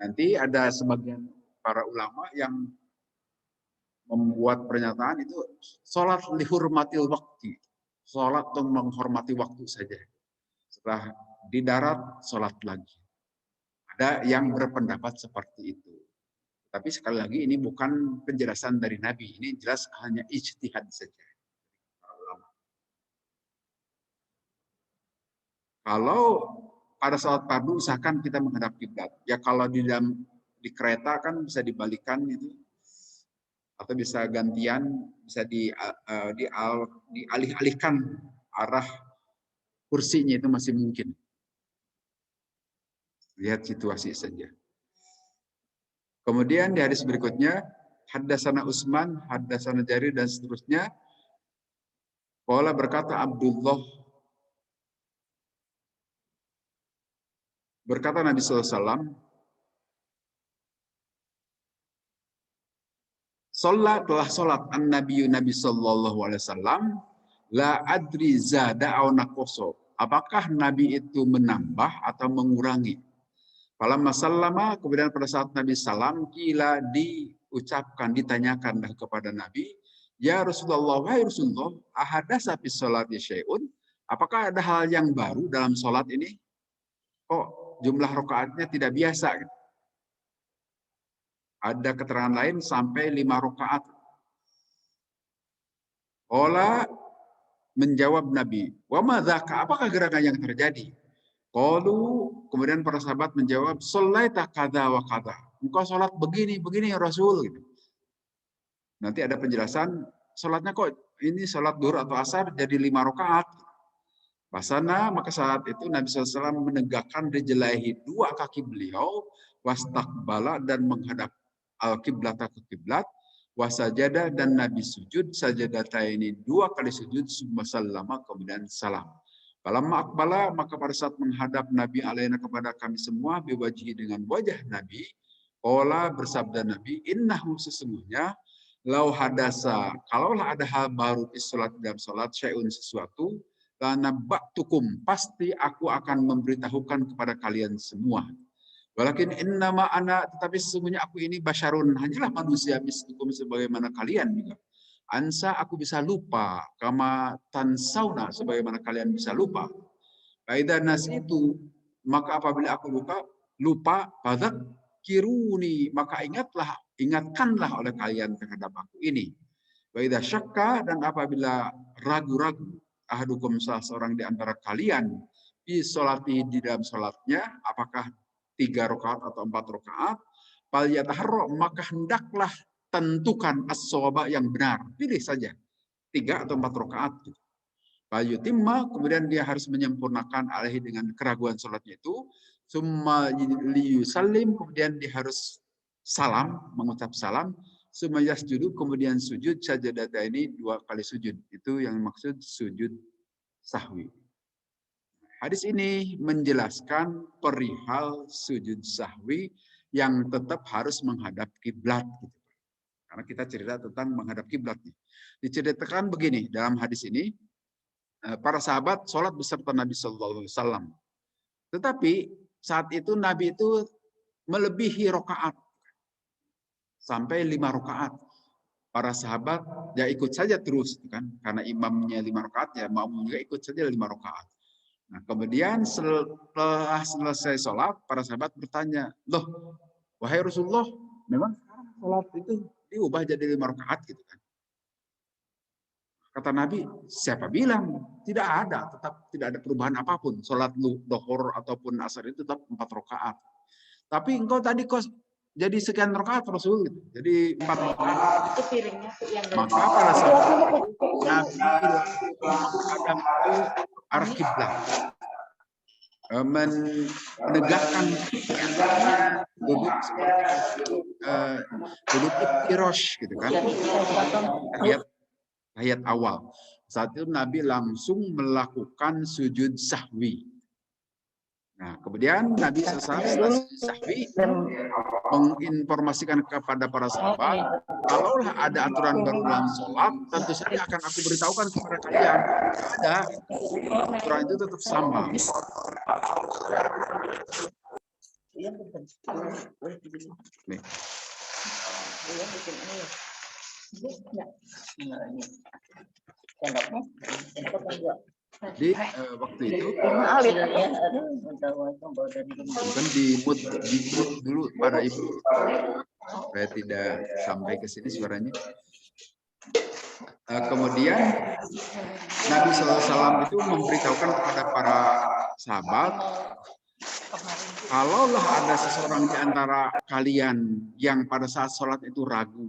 Nanti ada sebagian para ulama yang membuat pernyataan itu sholat lihurmatil waktu, sholat untuk menghormati waktu saja. Setelah di darat sholat lagi. Ada yang berpendapat seperti itu. Tapi sekali lagi ini bukan penjelasan dari Nabi, ini jelas hanya ijtihad saja. Kalau pada saat fardu usahakan kita menghadap kiblat. Ya kalau di kereta kan bisa dibalikan itu, atau bisa gantian, bisa dialih-alihkan arah kursinya, itu masih mungkin. Lihat situasi saja. Kemudian di hadis berikutnya, haddatsana Utsman, haddatsana Jarir dan seterusnya. Qala berkata Abdullah, berkata Nabi SAW, Sholat telah sholat an-Nabi Sallallahu Alaihi Wasallam, la adri zada au nakoso. Apakah Nabi itu menambah atau mengurangi? Falamma sallama, kemudian pada saat Nabi salam, kila diucapkan, ditanyakan kepada Nabi, ya Rasulullah, wahai Rasulullah, ahadasa fi sholati syai'un? Apakah ada hal yang baru dalam sholat ini? Kok jumlah rakaatnya tidak biasa? Ada keterangan lain sampai 5 rakaat. Qala, menjawab Nabi, wa madzaka, apakah gerakan yang terjadi? Qalu, kemudian para sahabat menjawab, sholaita kadza wa kadza. Engkau sholat begini, begini ya Rasul. Gitu. Nanti ada penjelasan, sholatnya kok ini sholat duhur atau asar jadi 5 rakaat. Pasana, maka saat itu Nabi SAW menegakkan rijlaihi, dua kaki beliau, wastaqbala, dan menghadap al-qiblat ke kiblat, wasajada, dan Nabi sujud sajadataini, dua kali sujud, summa sallama, kemudian salam. Falamma akbala, maka pada saat menghadap Nabi alaina kepada kami semua, biwajihi, dengan wajah Nabi, qala, bersabda Nabi, innahu, sesungguhnya, lau hadasa, kalaulah ada hal baru di salat, dalam salat, syai'un, sesuatu, lana ba'tukum, pasti aku akan memberitahukan kepada kalian semua. Walakin innama ana, tetapi sesungguhnya aku ini basyarun, hanyalah manusia, mislukum, sebagaimana kalian juga. Ansa, aku bisa lupa, kama tansauna, sebagaimana kalian bisa lupa. Faida nas itu, maka apabila aku lupa, padat kiruni, maka ingatkanlah oleh kalian terhadap aku ini. Faida syakka, dan apabila ragu-ragu, ahadukum, salah seorang di antara kalian, di sholati, di dalam sholatnya, apakah 3 rakaat atau 4 rakaat, falyataharra, maka hendaklah tentukan as-shawaba, yang benar. Pilih saja 3 atau 4 rakaat. Falyutimma, kemudian dia harus menyempurnakan alaihi, dengan keraguan sholatnya itu. Summa liyusallim, kemudian dia harus salam, mengucap salam, sumayasjudu, kemudian sujud sajadata ini 2 kali sujud. Itu yang maksud sujud sahwi. Hadis ini menjelaskan perihal sujud sahwi yang tetap harus menghadap kiblat. Karena kita cerita tentang menghadap kiblat. Diceritakan begini dalam hadis ini, para sahabat sholat beserta Nabi Sallallahu Alaihi Wasallam. Tetapi saat itu Nabi itu melebihi rokaat sampai 5 rokaat. Para sahabat ya ikut saja terus, kan? Karena imamnya 5 rokaat ya makmum juga ikut saja 5 rokaat. Nah, kemudian setelah selesai sholat, para sahabat bertanya, loh, wahai Rasulullah, memang sekarang sholat itu diubah jadi 5 rakaat gitu kan? Kata Nabi, siapa bilang? Tidak ada, tetap tidak ada perubahan apapun. Sholat duhur ataupun asar itu tetap 4 rakaat. Tapi engkau tadi kok jadi sekian rakaat Rasul gitu. Jadi 4 rakaat. Maka pada saat Nabi menghadap ke arah kiblat, menegakkan duduk seperti duduk iftirosh gitu kan, ayat awal. Saat itu Nabi langsung melakukan sujud sahwi. Nah, kemudian Nabi setelah sujud sahwi menginformasikan kepada para sahabat, kalaulah ada aturan baru dalam sholat, tentu saja akan aku beritahukan kepada kalian. Ada, aturan itu tetap sama. Nih. Jadi waktu itu bukan di mute dulu para ibu supaya tidak sampai ke sini suaranya. Kemudian Nabi SAW itu memberitahukan kepada para sahabat, kalaulah ada seseorang di antara kalian yang pada saat sholat itu ragu,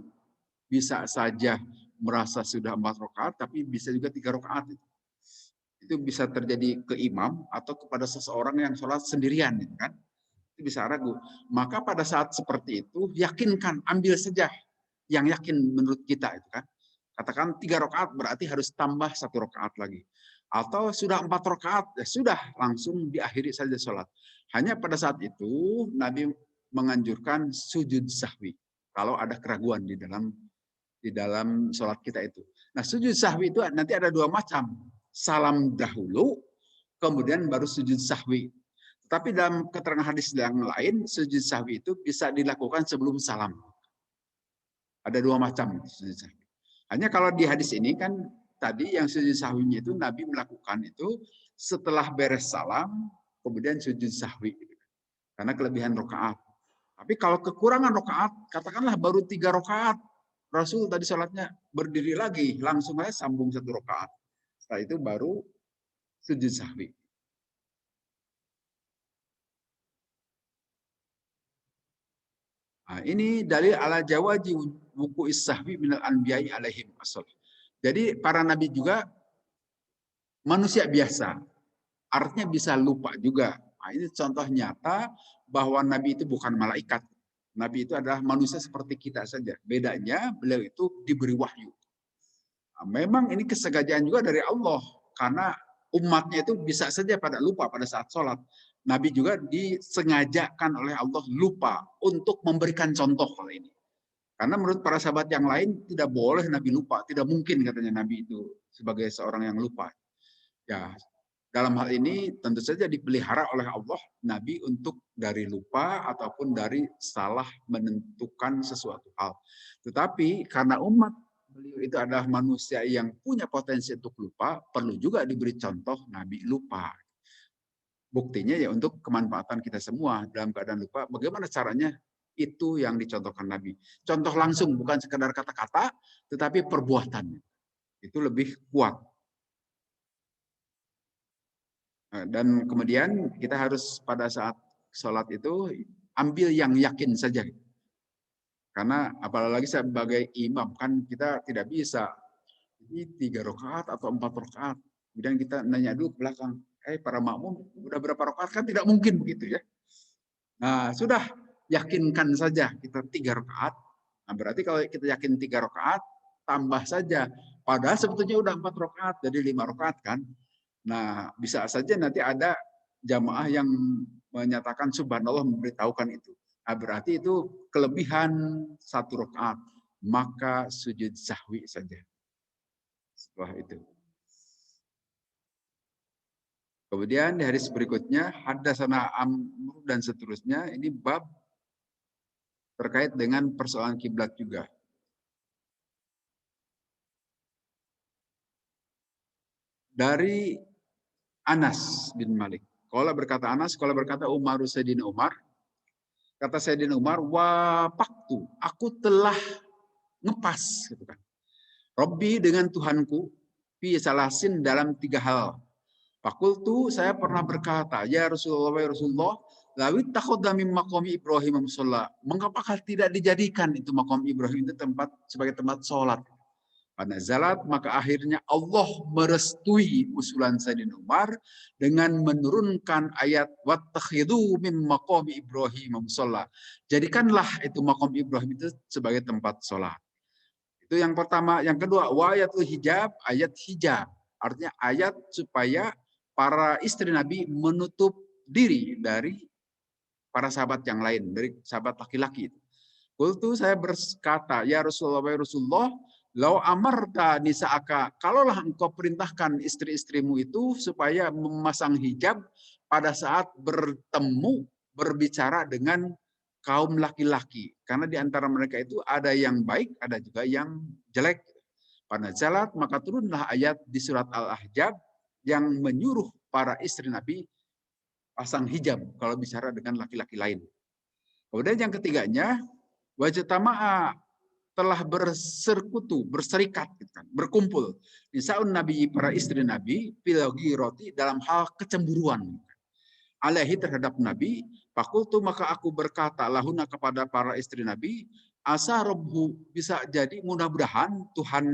bisa saja merasa sudah 4 rakaat, tapi bisa juga 3 rakaat. Itu bisa terjadi ke imam atau kepada seseorang yang sholat sendirian, kan? Itu bisa ragu. Maka pada saat seperti itu, yakinkan, ambil saja yang yakin menurut kita itu kan. Katakan 3 rakaat berarti harus tambah 1 rakaat lagi. Atau sudah 4 rakaat, ya sudah langsung diakhiri saja sholat. Hanya pada saat itu Nabi menganjurkan sujud sahwi kalau ada keraguan di dalam sholat kita itu. Nah, sujud sahwi itu nanti ada 2 macam. Salam dahulu, kemudian baru sujud sahwi. Tapi dalam keterangan hadis yang lain, sujud sahwi itu bisa dilakukan sebelum salam. Ada 2 macam sujud sahwi. Hanya kalau di hadis ini kan tadi yang sujud sahwinya itu Nabi melakukan itu setelah beres salam, kemudian sujud sahwi. Karena kelebihan rakaat. Tapi kalau kekurangan rakaat, katakanlah baru 3 rakaat, Rasul tadi sholatnya berdiri lagi, langsung aja sambung 1 rakaat. Setelah itu baru sujud sahwi. Nah, ini dalil ala jawazi wuqu'is sahwi minal anbiya'i alaihim assalam. Jadi para nabi juga manusia biasa. Artinya bisa lupa juga. Nah, ini contoh nyata bahwa nabi itu bukan malaikat. Nabi itu adalah manusia seperti kita saja. Bedanya beliau itu diberi wahyu. Nah, memang ini kesengajaan juga dari Allah. Karena umatnya itu bisa saja pada lupa pada saat sholat. Nabi juga disengajakan oleh Allah lupa untuk memberikan contoh hal ini. Karena menurut para sahabat yang lain tidak boleh Nabi lupa. Tidak mungkin katanya Nabi itu sebagai seorang yang lupa. Ya, dalam hal ini tentu saja dipelihara oleh Allah Nabi untuk dari lupa ataupun dari salah menentukan sesuatu hal. Tetapi karena umat beliau itu adalah manusia yang punya potensi untuk lupa, perlu juga diberi contoh Nabi lupa. Buktinya ya untuk kemanfaatan kita semua dalam keadaan lupa. Bagaimana caranya? Itu yang dicontohkan Nabi. Contoh langsung, bukan sekedar kata-kata, tetapi perbuatannya. Itu lebih kuat. Dan kemudian kita harus pada saat sholat itu ambil yang yakin saja. Karena apalagi sebagai imam kan kita tidak bisa ini 3 rakaat atau 4 rakaat. Kemudian kita nanya dulu ke belakang, para makmum udah berapa rakaat, kan tidak mungkin begitu ya. Nah, sudah yakinkan saja kita 3 rakaat. Nah, berarti kalau kita yakin 3 rakaat, tambah saja. Padahal sebetulnya udah 4 rakaat, jadi 5 rakaat kan. Nah, bisa saja nanti ada jamaah yang menyatakan subhanallah memberitahukan itu. Nah, berarti itu kelebihan 1 rakaat. Maka sujud sahwi saja setelah itu. Kemudian di hadis berikutnya, haddatsana Amr dan seterusnya, ini bab terkait dengan persoalan kiblat juga. Dari Anas bin Malik. Kalau berkata Anas, kalau berkata Umar Sayyidina Umar, kata Sayyidina Umar, wapaktu, aku telah ngepas, gitu kan. Robbi dengan Tuhanku, fi salasin dalam 3 hal. Fakultu, saya pernah berkata, ya Rasulullah, ya Rasulullah, lawit takhoda min maqami Ibrahim musalla. Mengapakah tidak dijadikan itu maqam Ibrahim itu tempat sebagai tempat sholat? Panazalat, maka akhirnya Allah merestui usulan Sayyidina Umar dengan menurunkan ayat wattakhidhu min maqami Ibrahim musalla. Jadikanlah itu maqam Ibrahim itu sebagai tempat sholat. Itu yang pertama. Yang kedua, wayatul hijab, ayat hijab. Artinya ayat supaya para istri Nabi menutup diri dari para sahabat yang lain, dari sahabat laki-laki. Kultu, saya berkata, ya Rasulullah, ya Rasulullah, lau amarta nisa'aka, kalaulah engkau perintahkan istri-istrimu itu supaya memasang hijab pada saat bertemu, berbicara dengan kaum laki-laki. Karena di antara mereka itu ada yang baik, ada juga yang jelek. Pada jalat, maka turunlah ayat di surat Al-Ahzab yang menyuruh para istri Nabi pasang hijab kalau bicara dengan laki-laki lain. Kemudian yang ketiganya, wajatama'a, telah bersekutu, berserikat, gitu kan, berkumpul di saun Nabi, para istri Nabi, filogi roti, dalam hal kecemburuan alaihi, terhadap Nabi. Fakultu, maka aku berkata lahuna, kepada para istri Nabi, asa robhu, bisa jadi mudah-mudahan Tuhan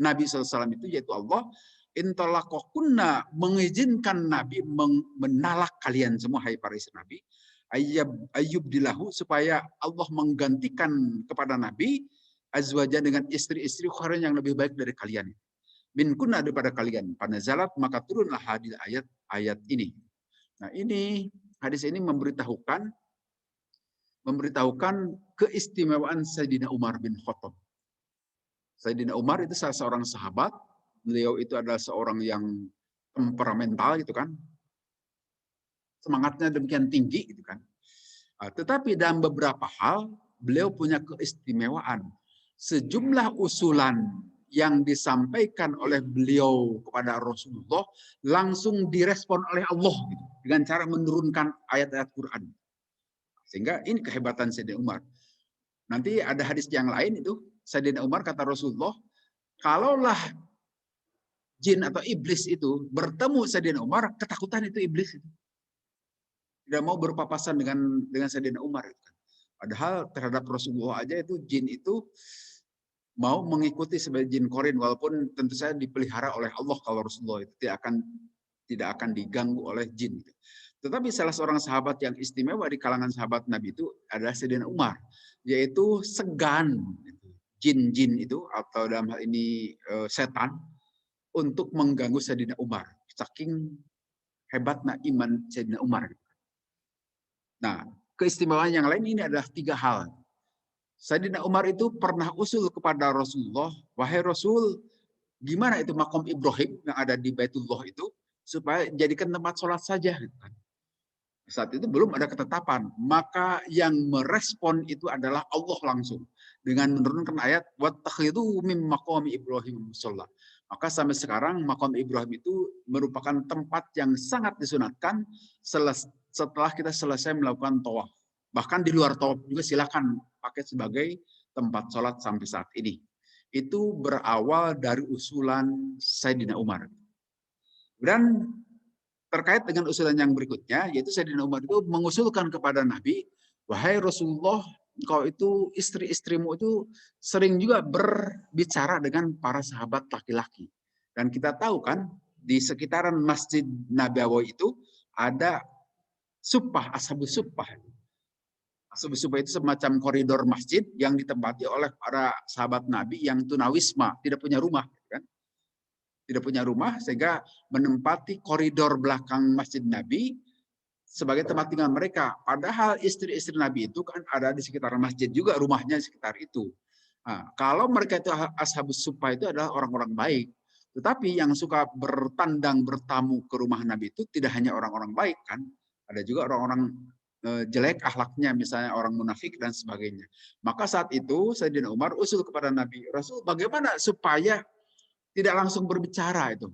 Nabi SAW itu, yaitu Allah, intolakokunna, mengizinkan Nabi menalak kalian semua, hai para istri Nabi, ayub dilahu, supaya Allah menggantikan kepada Nabi azwaja, dengan istri-istri khairan, yang lebih baik dari kalian, min kunna, daripada kalian. Panazalat, maka turunlah hadil ayat ini. Nah, ini hadis ini memberitahukan keistimewaan Sayyidina Umar bin Khattab. Sayyidina Umar itu salah seorang sahabat. Beliau itu adalah seorang yang temperamental, gitu kan. Semangatnya demikian tinggi, gitu kan. Tetapi dalam beberapa hal beliau punya keistimewaan. Sejumlah usulan yang disampaikan oleh beliau kepada Rasulullah langsung direspon oleh Allah, gitu, dengan cara menurunkan ayat-ayat Quran. Sehingga ini kehebatan Sayyidina Umar. Nanti ada hadis yang lain itu, Sayyidina Umar kata Rasulullah, kalaulah jin atau iblis itu bertemu Sayyidina Umar, ketakutan itu iblis itu. Tidak mau berpapasan dengan Sayyidina Umar. Padahal terhadap Rasulullah aja itu jin itu mau mengikuti sebagai jin korin, walaupun tentu saja dipelihara oleh Allah. Kalau Rasulullah itu tidak akan diganggu oleh jin. Tetapi salah seorang sahabat yang istimewa di kalangan sahabat Nabi itu adalah Sayyidina Umar, yaitu segan jin-jin itu, atau dalam hal ini setan, untuk mengganggu Sayyidina Umar. Saking hebatnya iman Sayyidina Umar. Nah, keistimewaan yang lain ini adalah 3 hal. Sayyidina Umar itu pernah usul kepada Rasulullah, wahai Rasul, gimana itu makom Ibrahim yang ada di Baitullah itu, supaya jadikan tempat sholat saja. Saat itu belum ada ketetapan. Maka yang merespon itu adalah Allah langsung, dengan menurunkan ayat wattakhidhu min maqami Ibrahim musalla. Maka sampai sekarang makam Ibrahim itu merupakan tempat yang sangat disunatkan setelah kita selesai melakukan tawaf. Bahkan di luar tawaf juga silakan pakai sebagai tempat sholat sampai saat ini. Itu berawal dari usulan Sayyidina Umar. Dan terkait dengan usulan yang berikutnya, yaitu Sayyidina Umar itu mengusulkan kepada Nabi, wahai Rasulullah, engkau itu istri-istrimu itu sering juga berbicara dengan para sahabat laki-laki. Dan kita tahu kan, di sekitaran Masjid Nabawi itu ada suppah, ashabus suppah. Subah itu semacam koridor masjid yang ditempati oleh para sahabat Nabi yang tunawisma, tidak punya rumah, kan? Tidak punya rumah sehingga menempati koridor belakang masjid Nabi sebagai tempat tinggal mereka. Padahal istri-istri Nabi itu kan ada di sekitar masjid juga, rumahnya di sekitar itu. Nah, kalau mereka itu ashabus sufa itu adalah orang-orang baik. Tetapi yang suka bertandang bertamu ke rumah Nabi itu tidak hanya orang-orang baik kan. Ada juga orang-orang jelek akhlaknya, misalnya orang munafik dan sebagainya. Maka saat itu Sayyidina Umar usul kepada Nabi, Rasul bagaimana supaya tidak langsung berbicara itu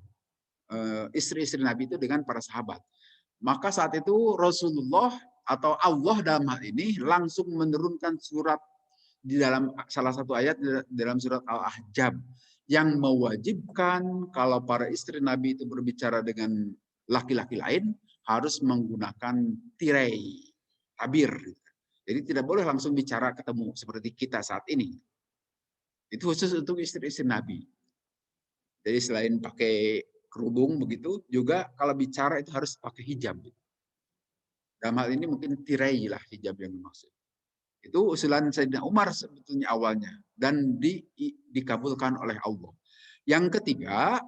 istri-istri Nabi itu dengan para sahabat. Maka saat itu Rasulullah atau Allah dalam hal ini langsung menurunkan surat di dalam salah satu ayat dalam surat Al-Ahzab yang mewajibkan kalau para istri Nabi itu berbicara dengan laki-laki lain harus menggunakan tirai, tabir. Jadi tidak boleh langsung bicara ketemu seperti kita saat ini. Itu khusus untuk istri-istri Nabi. Jadi selain pakai kerudung begitu, juga kalau bicara itu harus pakai hijab. Dalam hal ini mungkin tirai lah hijab yang dimaksud. Itu usulan Sayyidina Umar sebetulnya awalnya dan dikabulkan oleh Allah. Yang ketiga,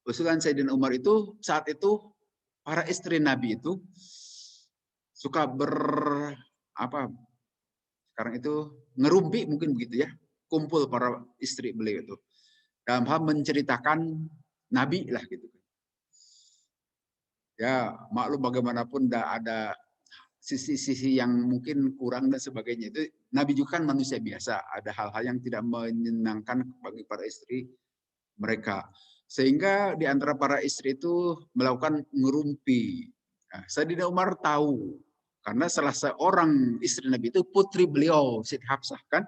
usulan Sayyidina Umar itu saat itu para istri Nabi itu suka sekarang itu ngerumpi mungkin begitu ya, kumpul para istri beliau itu dalam hal menceritakan Nabi lah gitu. Ya maklum bagaimanapun ada sisi-sisi yang mungkin kurang dan sebagainya. Itu Nabi juga kan manusia biasa. Ada hal-hal yang tidak menyenangkan bagi para istri mereka. Sehingga di antara para istri itu melakukan ngerumpi. Nah, Sayyidina Umar tahu. Karena salah seorang istri Nabi itu putri beliau, Siti Hafsah kan.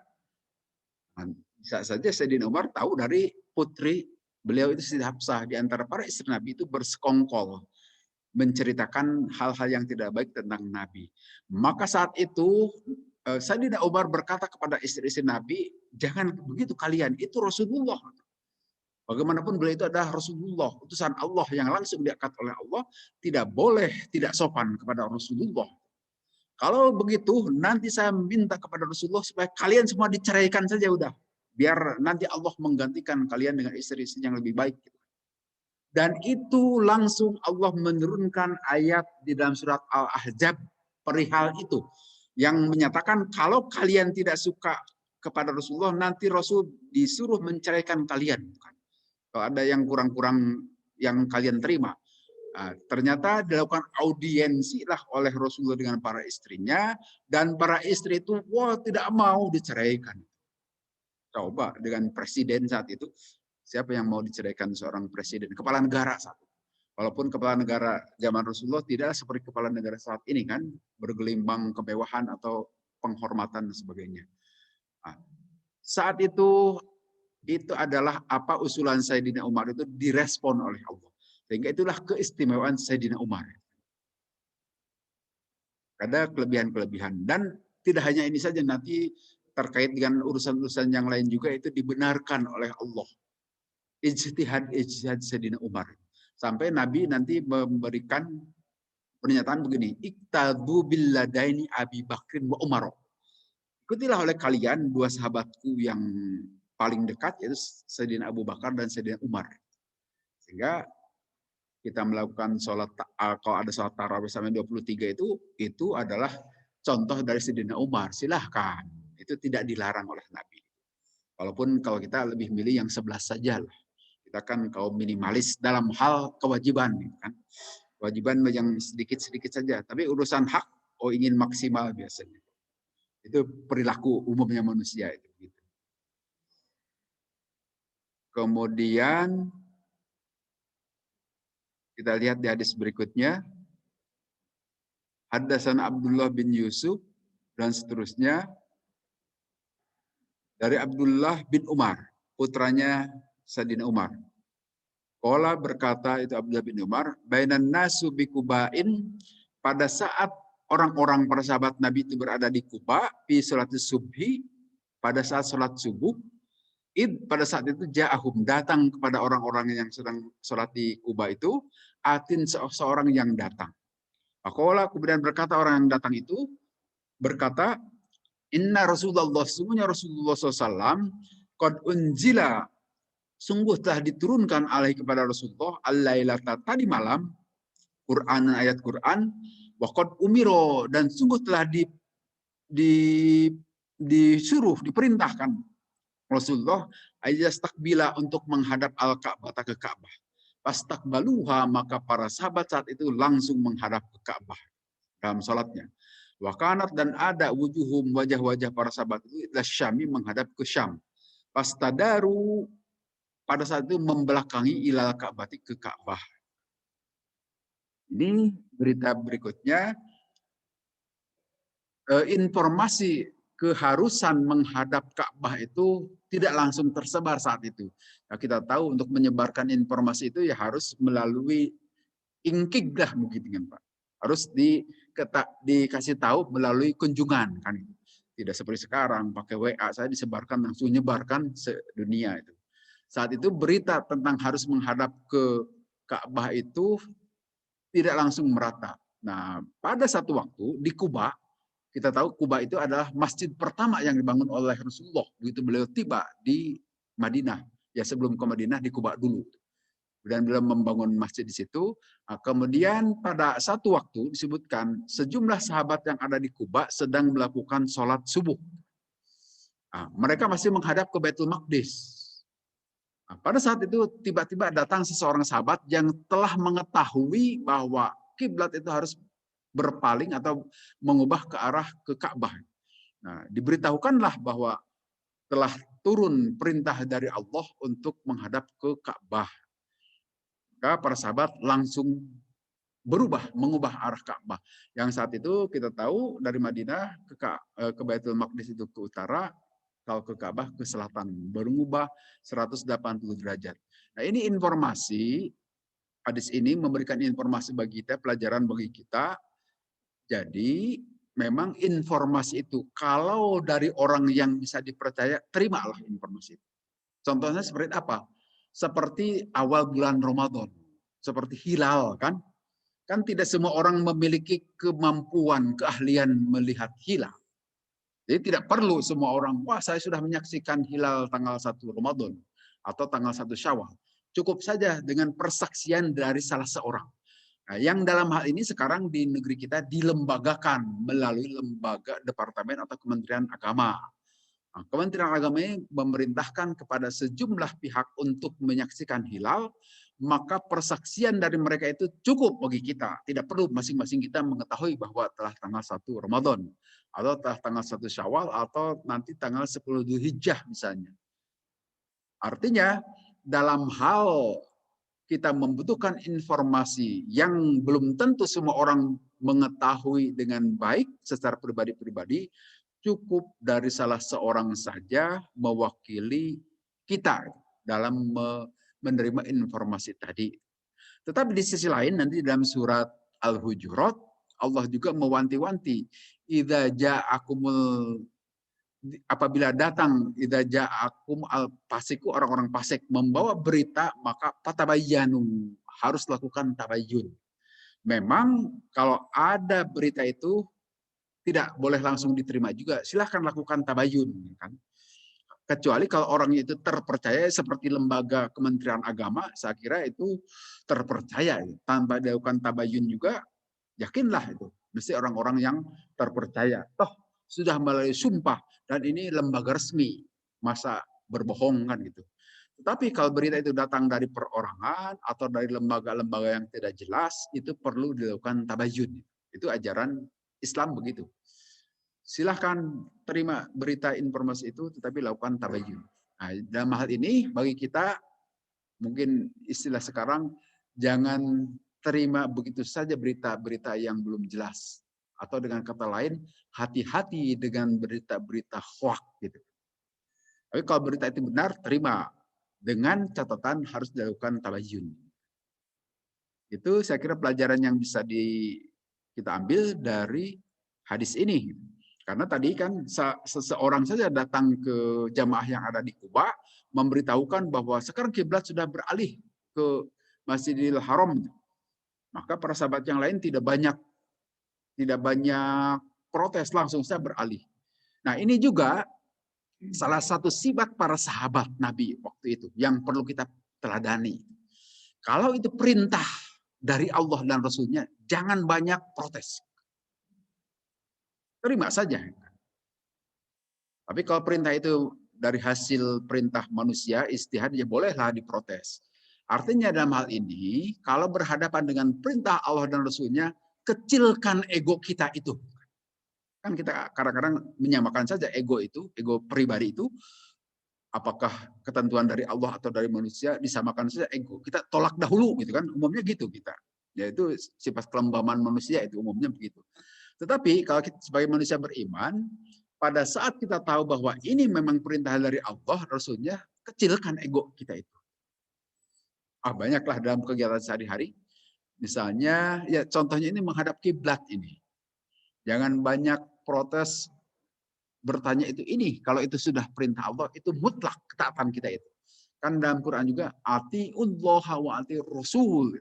Bisa saja Sayyidina Umar tahu dari putri beliau itu Siti Hafsah. Di antara para istri Nabi itu bersekongkol menceritakan hal-hal yang tidak baik tentang Nabi. Maka saat itu Sayyidina Umar berkata kepada istri-istri Nabi, jangan begitu kalian, itu Rasulullah. Bagaimanapun beliau itu adalah Rasulullah, utusan Allah yang langsung diangkat oleh Allah, tidak boleh tidak sopan kepada Rasulullah. Kalau begitu, nanti saya minta kepada Rasulullah supaya kalian semua diceraikan saja udah. Biar nanti Allah menggantikan kalian dengan istri-istri yang lebih baik. Dan itu langsung Allah menurunkan ayat di dalam surat Al-Ahzab perihal itu. Yang menyatakan kalau kalian tidak suka kepada Rasulullah, nanti Rasul disuruh menceraikan kalian. Kalau ada yang kurang-kurang yang kalian terima. Nah, ternyata dilakukan audiensi lah oleh Rasulullah dengan para istrinya. Dan para istri itu, wah tidak mau diceraikan. Coba dengan presiden saat itu. Siapa yang mau diceraikan seorang presiden, kepala negara satu. Walaupun kepala negara zaman Rasulullah tidak seperti kepala negara saat ini kan, bergelimbang kemewahan atau penghormatan dan sebagainya. Nah, saat itu adalah apa usulan Sayyidina Umar itu direspon oleh Allah. Sehingga itulah keistimewaan Sayyidina Umar. Ada kelebihan-kelebihan. Dan tidak hanya ini saja, nanti terkait dengan urusan-urusan yang lain juga itu dibenarkan oleh Allah. Ijtihad Sayyidina Umar. Sampai Nabi nanti memberikan pernyataan begini, Iqtadu billadaini Abi Bakrin wa Umar. Ikutilah oleh kalian dua sahabatku yang paling dekat, yaitu Sayyidina Abu Bakar dan Sayyidina Umar. Sehingga kita melakukan sholat, kalau ada sholat tarawih sampai 23 itu adalah contoh dari Sayyidina Umar. Silahkan, itu tidak dilarang oleh Nabi. Walaupun kalau kita lebih milih yang 11 saja lah. Kita kan kaum minimalis dalam hal kewajiban, kan? Kewajiban yang sedikit-sedikit saja, tapi urusan hak, ingin maksimal biasanya. Itu perilaku umumnya manusia itu. Kemudian kita lihat di hadis berikutnya, Haddasan Abdullah bin Yusuf dan seterusnya dari Abdullah bin Umar, putranya Sayyidina Umar. Qala berkata itu Abdullah bin Umar, bainan nasu bi Qubain, pada saat orang-orang para sahabat Nabi itu berada di Kuba, fi sholatis subhi, pada saat sholat subuh, pada saat itu ja'ahum, datang kepada orang-orang yang sedang sholat di Kuba itu, atin seorang yang datang. Qala kemudian berkata orang yang datang itu, berkata, Inna Rasulullah, sungguhnya Rasulullah SAW, qad unzila, sungguh telah diturunkan alaihi kepada Rasulullah, al-lailata, tadi malam, Quran, ayat Quran, wa qad umiro, dan sungguh telah di, disuruh, diperintahkan Rasulullah ayastakbila untuk menghadap al-Ka'bah ke Ka'bah. Pastakbaluha, maka para sahabat saat itu langsung menghadap ke Ka'bah dalam salatnya. Wakanat, dan ada wujuhum, wajah-wajah para sahabat itu ila Syami, menghadap ke Syam. Pastadaru, pada saat itu membelakangi ilal Ka'bah, ke Ka'bah. Ini berita berikutnya, informasi keharusan menghadap Ka'bah itu tidak langsung tersebar saat itu. Nah, kita tahu untuk menyebarkan informasi itu ya harus melalui inkig lah mungkin dengan Pak. Harus dikasih tahu melalui kunjungan kan. Tidak seperti sekarang pakai WA saya disebarkan langsung nyebarkan sedunia itu. Saat itu berita tentang harus menghadap ke Ka'bah itu tidak langsung merata. Nah, pada satu waktu di Kuba, kita tahu Kuba itu adalah masjid pertama yang dibangun oleh Rasulullah. Begitu beliau tiba di Madinah. Ya sebelum ke Madinah di Kuba dulu. Dan beliau membangun masjid di situ. Kemudian pada satu waktu disebutkan sejumlah sahabat yang ada di Kuba sedang melakukan sholat subuh. Mereka masih menghadap ke Baitul Maqdis. Pada saat itu tiba-tiba datang seseorang sahabat yang telah mengetahui bahwa kiblat itu harus berpaling atau mengubah ke arah ke Ka'bah. Nah, diberitahukanlah bahwa telah turun perintah dari Allah untuk menghadap ke Ka'bah. Maka para sahabat langsung mengubah arah Ka'bah. Yang saat itu kita tahu dari Madinah ke Baitul Maqdis itu ke utara, kalau ke Ka'bah ke selatan, berubah 180 derajat. Nah, ini informasi, hadis ini memberikan informasi bagi kita, pelajaran bagi kita. Jadi memang informasi itu kalau dari orang yang bisa dipercaya, terimalah informasi itu. Contohnya seperti apa? Seperti awal bulan Ramadan, seperti hilal kan? Kan tidak semua orang memiliki kemampuan, keahlian melihat hilal. Jadi tidak perlu semua orang, wah saya sudah menyaksikan hilal tanggal 1 Ramadan atau tanggal 1 Syawal. Cukup saja dengan persaksian dari salah seorang. Nah, yang dalam hal ini sekarang di negeri kita dilembagakan melalui lembaga departemen atau Kementerian Agama. Nah, Kementerian Agama ini memerintahkan kepada sejumlah pihak untuk menyaksikan hilal, maka persaksian dari mereka itu cukup bagi kita. Tidak perlu masing-masing kita mengetahui bahwa telah tanggal 1 Ramadan, atau telah tanggal 1 Syawal, atau nanti tanggal 10 Dzulhijjah misalnya. Artinya, dalam hal kita membutuhkan informasi yang belum tentu semua orang mengetahui dengan baik secara pribadi-pribadi, cukup dari salah seorang saja mewakili kita dalam menerima informasi tadi. Tetapi di sisi lain nanti dalam surat Al-Hujurat Allah juga mewanti-wanti, idza ja'akumul, apabila datang idza ja'akum al-fasiku, orang-orang fasik membawa berita, maka fatabayyanu, harus lakukan tabayyun. Memang kalau ada berita itu tidak boleh langsung diterima juga, silahkan lakukan tabayyun kan. Kecuali kalau orangnya itu terpercaya seperti lembaga Kementerian Agama, saya kira itu terpercaya. Tanpa dilakukan tabayun juga, yakinlah itu. Mesti orang-orang yang terpercaya. Toh sudah melalui sumpah dan ini lembaga resmi, masa berbohong kan gitu. Tetapi kalau berita itu datang dari perorangan atau dari lembaga-lembaga yang tidak jelas, itu perlu dilakukan tabayun. Itu ajaran Islam begitu. Silahkan terima berita informasi itu, tetapi lakukan tabayyun. Nah, dalam hal ini bagi kita mungkin istilah sekarang, jangan terima begitu saja berita-berita yang belum jelas, atau dengan kata lain hati-hati dengan berita-berita hoax gitu. Tapi kalau berita itu benar, terima dengan catatan harus dilakukan tabayyun. Itu saya kira pelajaran yang bisa kita ambil dari hadis ini. Karena tadi kan seseorang saja datang ke jamaah yang ada di Kuba memberitahukan bahwa sekarang kiblat sudah beralih ke Masjidil Haram. Maka para sahabat yang lain tidak banyak protes langsung saya beralih. Nah, ini juga salah satu sifat para sahabat Nabi waktu itu yang perlu kita teladani. Kalau itu perintah dari Allah dan Rasulnya, jangan banyak protes. Terima saja. Tapi kalau perintah itu dari hasil perintah manusia, istihad, ya bolehlah diprotes. Artinya dalam hal ini, kalau berhadapan dengan perintah Allah dan Rasulnya, kecilkan ego kita itu. Kan kita kadang-kadang menyamakan saja ego itu, ego pribadi itu, apakah ketentuan dari Allah atau dari manusia, disamakan saja ego. Kita tolak dahulu gitu kan, umumnya gitu kita. Yaitu sifat kelembaman manusia itu umumnya begitu. Tetapi kalau kita sebagai manusia beriman, pada saat kita tahu bahwa ini memang perintah dari Allah, Rasulnya, kecilkan ego kita itu. Banyaklah dalam kegiatan sehari-hari. Misalnya, ya contohnya ini menghadap kiblat ini. Jangan banyak protes bertanya ini. Kalau itu sudah perintah Allah, itu mutlak ketaatan kita itu. Kan dalam Quran juga, atiullah wa ati rasul.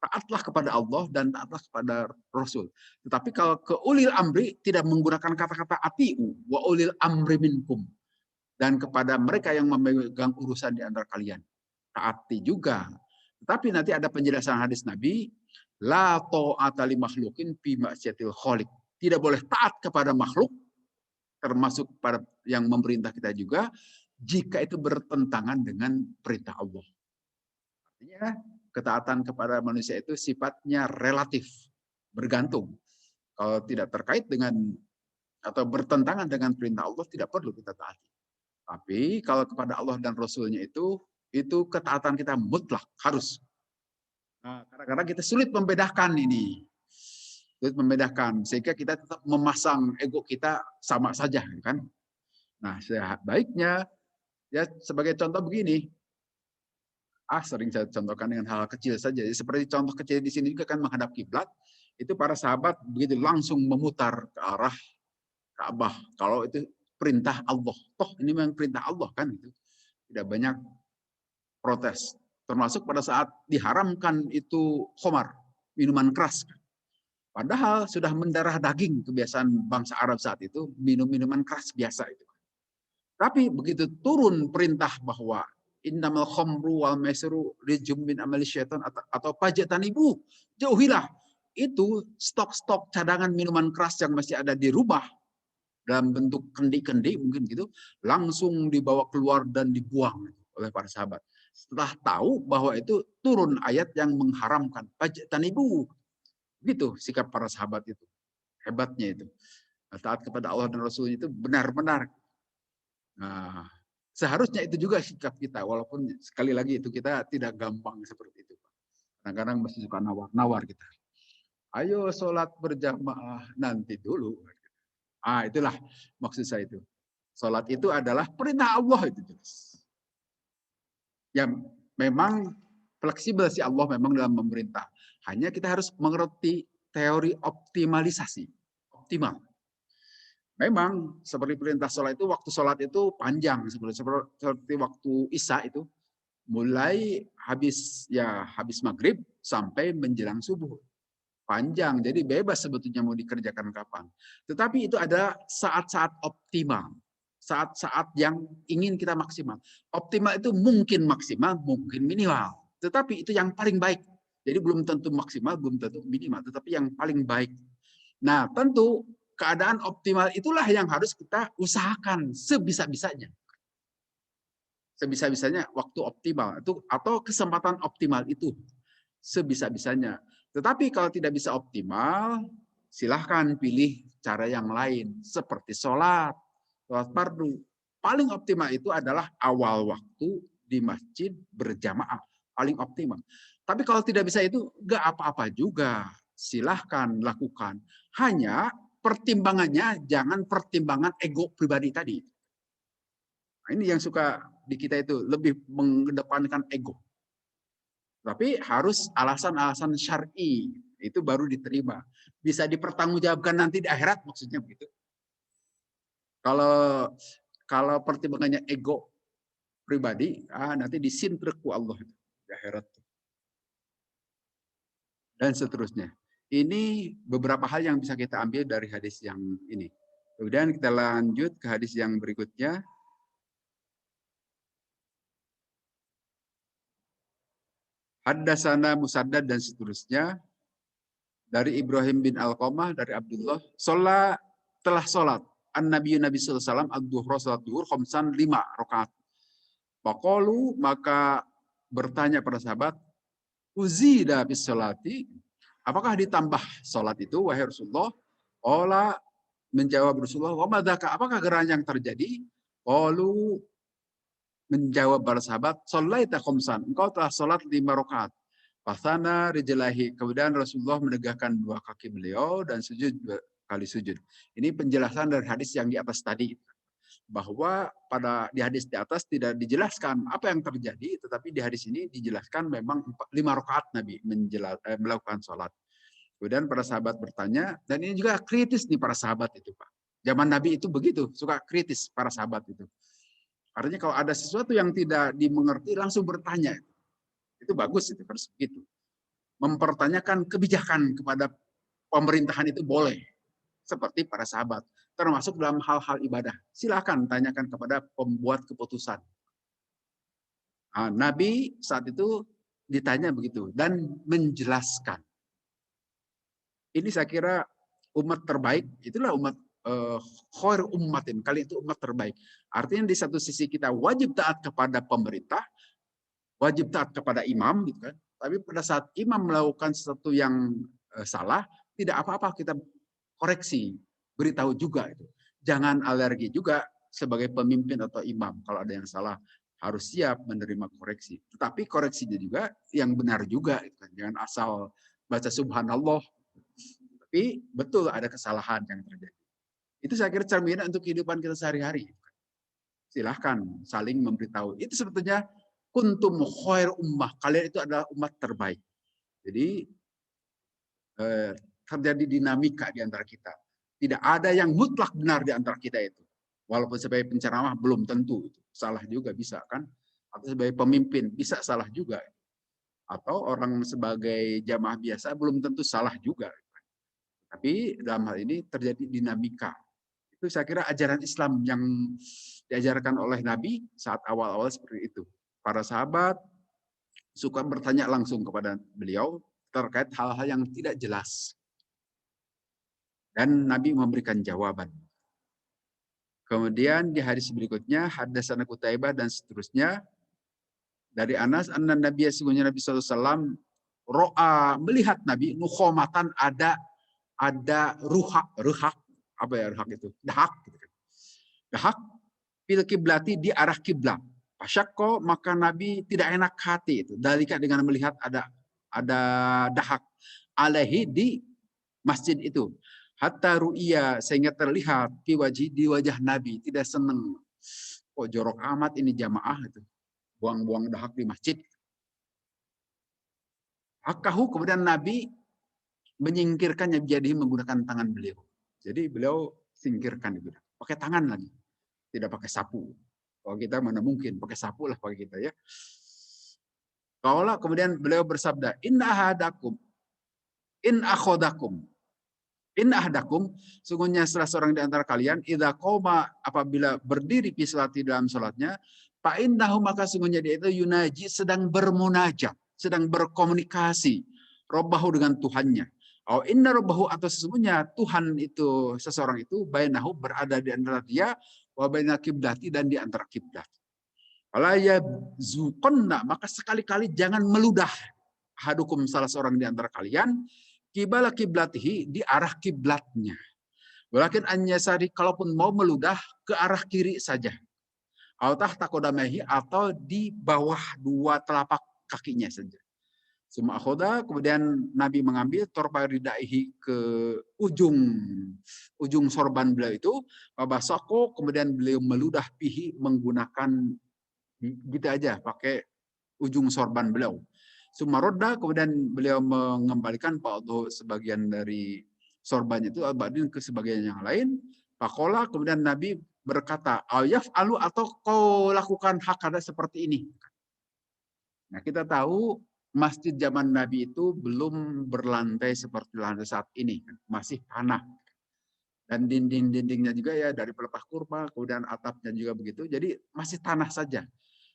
Taatlah kepada Allah dan taatlah kepada Rasul. Tetapi kalau ke ulil amri tidak menggunakan kata-kata atiu wa ulil amri minkum, dan kepada mereka yang memegang urusan di antara kalian. Taati juga. Tetapi nanti ada penjelasan hadis Nabi, la ta'ata li makhluqin fi ma'siyatil khaliq. Tidak boleh taat kepada makhluk, termasuk pada yang memerintah kita juga, jika itu bertentangan dengan perintah Allah. Artinya ketaatan kepada manusia itu sifatnya relatif, bergantung. Kalau tidak terkait dengan atau bertentangan dengan perintah Allah, tidak perlu kita taati. Tapi kalau kepada Allah dan Rasulnya itu ketaatan kita mutlak, harus. Nah, kadang-kadang kita sulit membedakan ini. Sulit membedakan, sehingga kita tetap memasang ego kita sama saja. Kan? Nah, baiknya, ya sebagai contoh begini, sering saya contohkan dengan hal kecil saja. Seperti contoh kecil di sini juga kan menghadap kiblat, itu para sahabat begitu langsung memutar ke arah Ka'bah. Kalau itu perintah Allah, toh ini memang perintah Allah kan itu. Tidak banyak protes. Termasuk pada saat diharamkan itu khamar, minuman keras. Padahal sudah mendarah daging kebiasaan bangsa Arab saat itu, minum minuman keras biasa itu. Tapi begitu turun perintah bahwa innamal khamru wal maisiru rijum min amali syaitan atau pajatanibu, jauhilah itu stok-stok cadangan minuman keras yang masih ada di rumah dalam bentuk kendi-kendi mungkin gitu, langsung dibawa keluar dan dibuang oleh para sahabat. Setelah tahu bahwa itu turun ayat yang mengharamkan pajatanibu. Gitu sikap para sahabat itu. Hebatnya itu. Taat kepada Allah dan Rasulnya itu benar-benar. Nah, seharusnya itu juga sikap kita, walaupun sekali lagi itu kita tidak gampang seperti itu. Kadang-kadang masih suka nawar-nawar kita. Ayo sholat berjamaah nanti dulu. Itulah maksud saya itu. Sholat itu adalah perintah Allah itu jelas. Ya memang fleksibel sih Allah memang dalam memerintah. Hanya kita harus mengerti teori optimalisasi. Optimal. Memang seperti perintah sholat itu, waktu sholat itu panjang seperti waktu Isya itu mulai habis maghrib sampai menjelang subuh, panjang. Jadi bebas sebetulnya mau dikerjakan kapan. Tetapi itu ada saat-saat optimal, saat-saat yang ingin kita maksimal. Optimal itu mungkin maksimal, mungkin minimal. Tetapi itu yang paling baik. Jadi belum tentu maksimal, belum tentu minimal, tetapi yang paling baik. Nah, tentu keadaan optimal itulah yang harus kita usahakan sebisa-bisanya. Sebisa-bisanya waktu optimal itu atau kesempatan optimal itu sebisa-bisanya. Tetapi kalau tidak bisa optimal, silahkan pilih cara yang lain seperti sholat fardu. Paling optimal itu adalah awal waktu di masjid berjamaah, paling optimal. Tapi kalau tidak bisa itu nggak apa-apa juga, silahkan lakukan. Hanya pertimbangannya jangan pertimbangan ego pribadi tadi. Nah, ini yang suka di kita itu lebih mengedepankan ego. Tapi harus alasan-alasan syar'i itu baru diterima. Bisa dipertanggungjawabkan nanti di akhirat maksudnya begitu. Kalau pertimbangannya ego pribadi, nanti disintrek ku Allah di akhirat. Dan seterusnya. Ini beberapa hal yang bisa kita ambil dari hadis yang ini. Kemudian kita lanjut ke hadis yang berikutnya. Haddasana Musaddad dan seterusnya. Dari Ibrahim bin Alqamah, dari Abdullah. Telah sholat. An-Nabi Nabi SAW, ad-duhra sholat duhur, khomsan 5 rakaat. Faqalu, maka bertanya pada sahabat, uzida bis sholati, apakah ditambah sholat itu, wahai Rasulullah? Ola, menjawab Rasulullah, wa madaka, apakah gerangan yang terjadi? Qalu, menjawab para sahabat, sholaita khomsan, engkau telah sholat 5 rakaat. Fasana rijlahi, kemudian Rasulullah menegakkan 2 kaki beliau dan sujud 2 kali sujud. Ini penjelasan dari hadis yang di atas tadi, bahwa di hadis di atas tidak dijelaskan apa yang terjadi, tetapi di hadis ini dijelaskan memang 5 rakaat Nabi melakukan sholat. Kemudian para sahabat bertanya, dan ini juga kritis nih para sahabat itu, Pak. Zaman Nabi itu begitu, suka kritis para sahabat itu. Artinya kalau ada sesuatu yang tidak dimengerti langsung bertanya. Itu bagus, itu harus begitu. Mempertanyakan kebijakan kepada pemerintahan itu boleh, seperti para sahabat, termasuk dalam hal-hal ibadah. Silakan tanyakan kepada pembuat keputusan. Nah, Nabi saat itu ditanya begitu dan menjelaskan. Ini saya kira umat terbaik, itulah umat khair ummatin, kali itu umat terbaik. Artinya di satu sisi kita wajib taat kepada pemerintah, wajib taat kepada imam, gitu kan. Tapi pada saat imam melakukan sesuatu yang salah, tidak apa-apa kita koreksi, beritahu juga itu. Jangan alergi juga sebagai pemimpin atau imam. Kalau ada yang salah, harus siap menerima koreksi. Tetapi koreksinya juga yang benar juga. Gitu kan. Jangan asal baca subhanallah. Tapi betul ada kesalahan yang terjadi. Itu saya kira cerminan untuk kehidupan kita sehari-hari. Silahkan saling memberitahu. Itu sebetulnya kuntum khair ummah. Kalian itu adalah umat terbaik. Jadi terjadi dinamika di antara kita. Tidak ada yang mutlak benar di antara kita itu. Walaupun sebagai penceramah belum tentu. Salah juga bisa kan. Atau sebagai pemimpin bisa salah juga. Atau orang sebagai jamaah biasa belum tentu salah juga. Tapi dalam hal ini terjadi dinamika. Itu saya kira ajaran Islam yang diajarkan oleh Nabi saat awal-awal seperti itu. Para sahabat suka bertanya langsung kepada beliau terkait hal-hal yang tidak jelas. Dan Nabi memberikan jawaban. Kemudian di hadis berikutnya, Haddatsana Qutaibah dan seterusnya. Dari Anas, anna Nabi sesungguhnya Nabi SAW ro'a, melihat Nabi, nukhomatan ada ruhak, apa ya ruhak itu? Dahak. Dahak, fil kiblati di arah kiblat. Pasyakko, maka Nabi tidak enak hati itu. Dalika dengan melihat ada dahak alaihi di masjid itu. Hatta ru'ya, sehingga terlihat di wajah Nabi tidak senang. Kok jorok amat ini jamaah itu. Buang-buang dahak di masjid. Akahu, kemudian Nabi menyingkirkannya jadi menggunakan tangan beliau. Jadi beliau singkirkan itu. Pakai tangan lagi. Tidak pakai sapu. Kalau kita mana mungkin pakai sapu lah pakai kita ya. Kaulah kemudian beliau bersabda, in ahadakum, in akhodakum, in ahdakum, sungguhnya salah seorang di antara kalian, idza qoma, apabila berdiri fi salati dalam salatnya, fa innahu, maka sungguhnya dia itu yunaji, sedang bermunajat, sedang berkomunikasi, robbahu dengan Tuhannya. Oh inna robbahu, atau sesungguhnya Tuhan itu, seseorang itu, bainahu, berada di antara dia, wa baina kiblati, dan di antara kiblat. Fala yazukonna, maka sekali-kali jangan meludah hadukum, salah seorang di antara kalian, kibala kiblatihi, di arah kiblatnya. Walakin anyasari, kalaupun mau meludah ke arah kiri saja. Autah takodamehi, atau di bawah 2 telapak kakinya saja. Suma akhoda, kemudian Nabi mengambil torpa ridaihi ke ujung sorban beliau itu, babasako, kemudian beliau meludah pihi menggunakan gitu aja, pakai ujung sorban beliau. Sumaroda, kemudian beliau mengembalikan Pak sebagian dari sorban itu abadin ke sebagian yang lain. Pakola, kemudian Nabi berkata, ayaf alu, atau kau lakukan hakada seperti ini. Nah kita tahu masjid zaman Nabi itu belum berlantai seperti lantai saat ini, masih tanah. Dan dinding-dindingnya juga ya dari pelepah kurma, kemudian atapnya juga begitu, jadi masih tanah saja.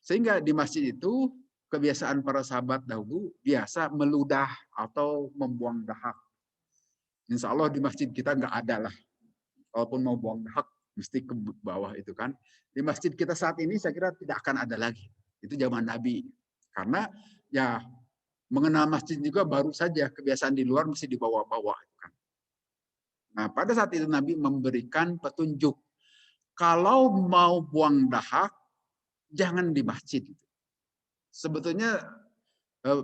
Sehingga di masjid itu kebiasaan para sahabat dahulu biasa meludah atau membuang dahak. Insya Allah di masjid kita nggak ada lah. Walaupun mau buang dahak, mesti ke bawah itu kan. Di masjid kita saat ini saya kira tidak akan ada lagi. Itu zaman Nabi. Karena ya mengenal masjid juga baru saja, kebiasaan di luar mesti dibawa-bawa. Nah, pada saat itu Nabi memberikan petunjuk. Kalau mau buang dahak, jangan di masjid. Sebetulnya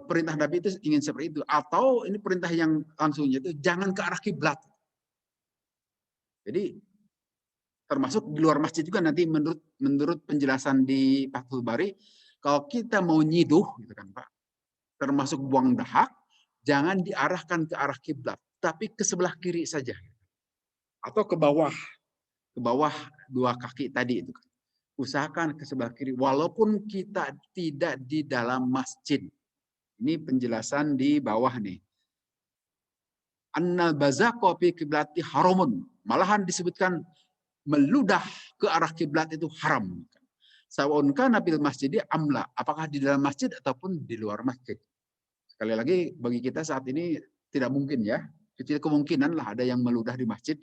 perintah Nabi itu ingin seperti itu. Atau ini perintah yang langsungnya itu jangan ke arah kiblat. Jadi termasuk di luar masjid juga nanti menurut penjelasan di Fathul Bari, kalau kita mau nyiduh, gitu kan Pak, termasuk buang dahak, jangan diarahkan ke arah kiblat, tapi ke sebelah kiri saja, atau ke bawah dua kaki tadi itu. Usahakan ke sebelah kiri, walaupun kita tidak di dalam masjid. Ini penjelasan di bawah nih. Annal bazaqo fi kiblati haramun. Malahan disebutkan meludah ke arah kiblat itu haram. Sawun kana bil masjid amla, apakah di dalam masjid ataupun di luar masjid. Sekali lagi bagi kita saat ini tidak mungkin ya. Kecil kemungkinan lah ada yang meludah di masjid.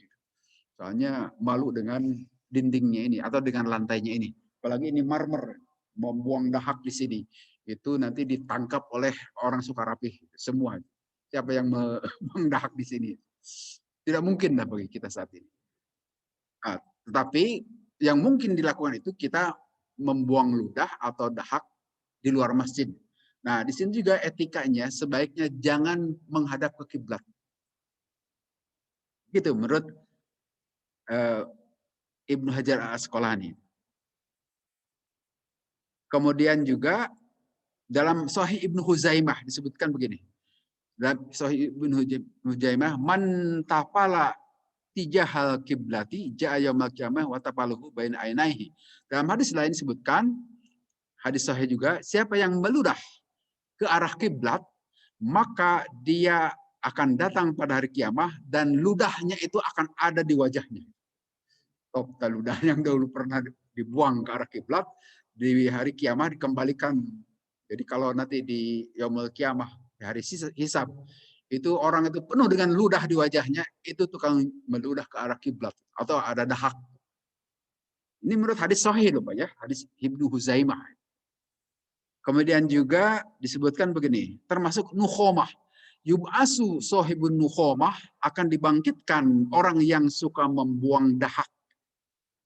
Soalnya malu dengan dindingnya ini atau dengan lantainya ini. Apalagi ini marmer, membuang dahak di sini. Itu nanti ditangkap oleh orang Sukarapih semua. Siapa yang membuang dahak di sini? Tidak mungkin lah bagi kita saat ini. Nah, tetapi yang mungkin dilakukan itu kita membuang ludah atau dahak di luar masjid. Nah, di sini juga etikanya sebaiknya jangan menghadap ke kiblat. Gitu menurut Ibnu Hajar Al-Asqalani. Kemudian juga dalam Sahih Ibnu Huzaimah disebutkan begini. Dalam Sahih Ibnu Huzaimah, man tafala tijahal kiblati ja'a yaumil qiyamah wa tafaluhu baina ainaihi. Dalam hadis lain disebutkan, hadis sahih juga, siapa yang meludah ke arah kiblat, maka dia akan datang pada hari kiamah dan ludahnya itu akan ada di wajahnya. Ludah yang dahulu pernah dibuang ke arah kiblat, di hari kiamah dikembalikan. Jadi kalau nanti di yaumul kiamah, di hari hisab, itu orang itu penuh dengan ludah di wajahnya, itu tukang meludah ke arah kiblat atau ada dahak. Ini menurut hadis sahih loh Pak ya, hadis Ibnu Huzaimah. Kemudian juga disebutkan begini, termasuk nukhomah. Yub'asu sohibun nukhomah, akan dibangkitkan orang yang suka membuang dahak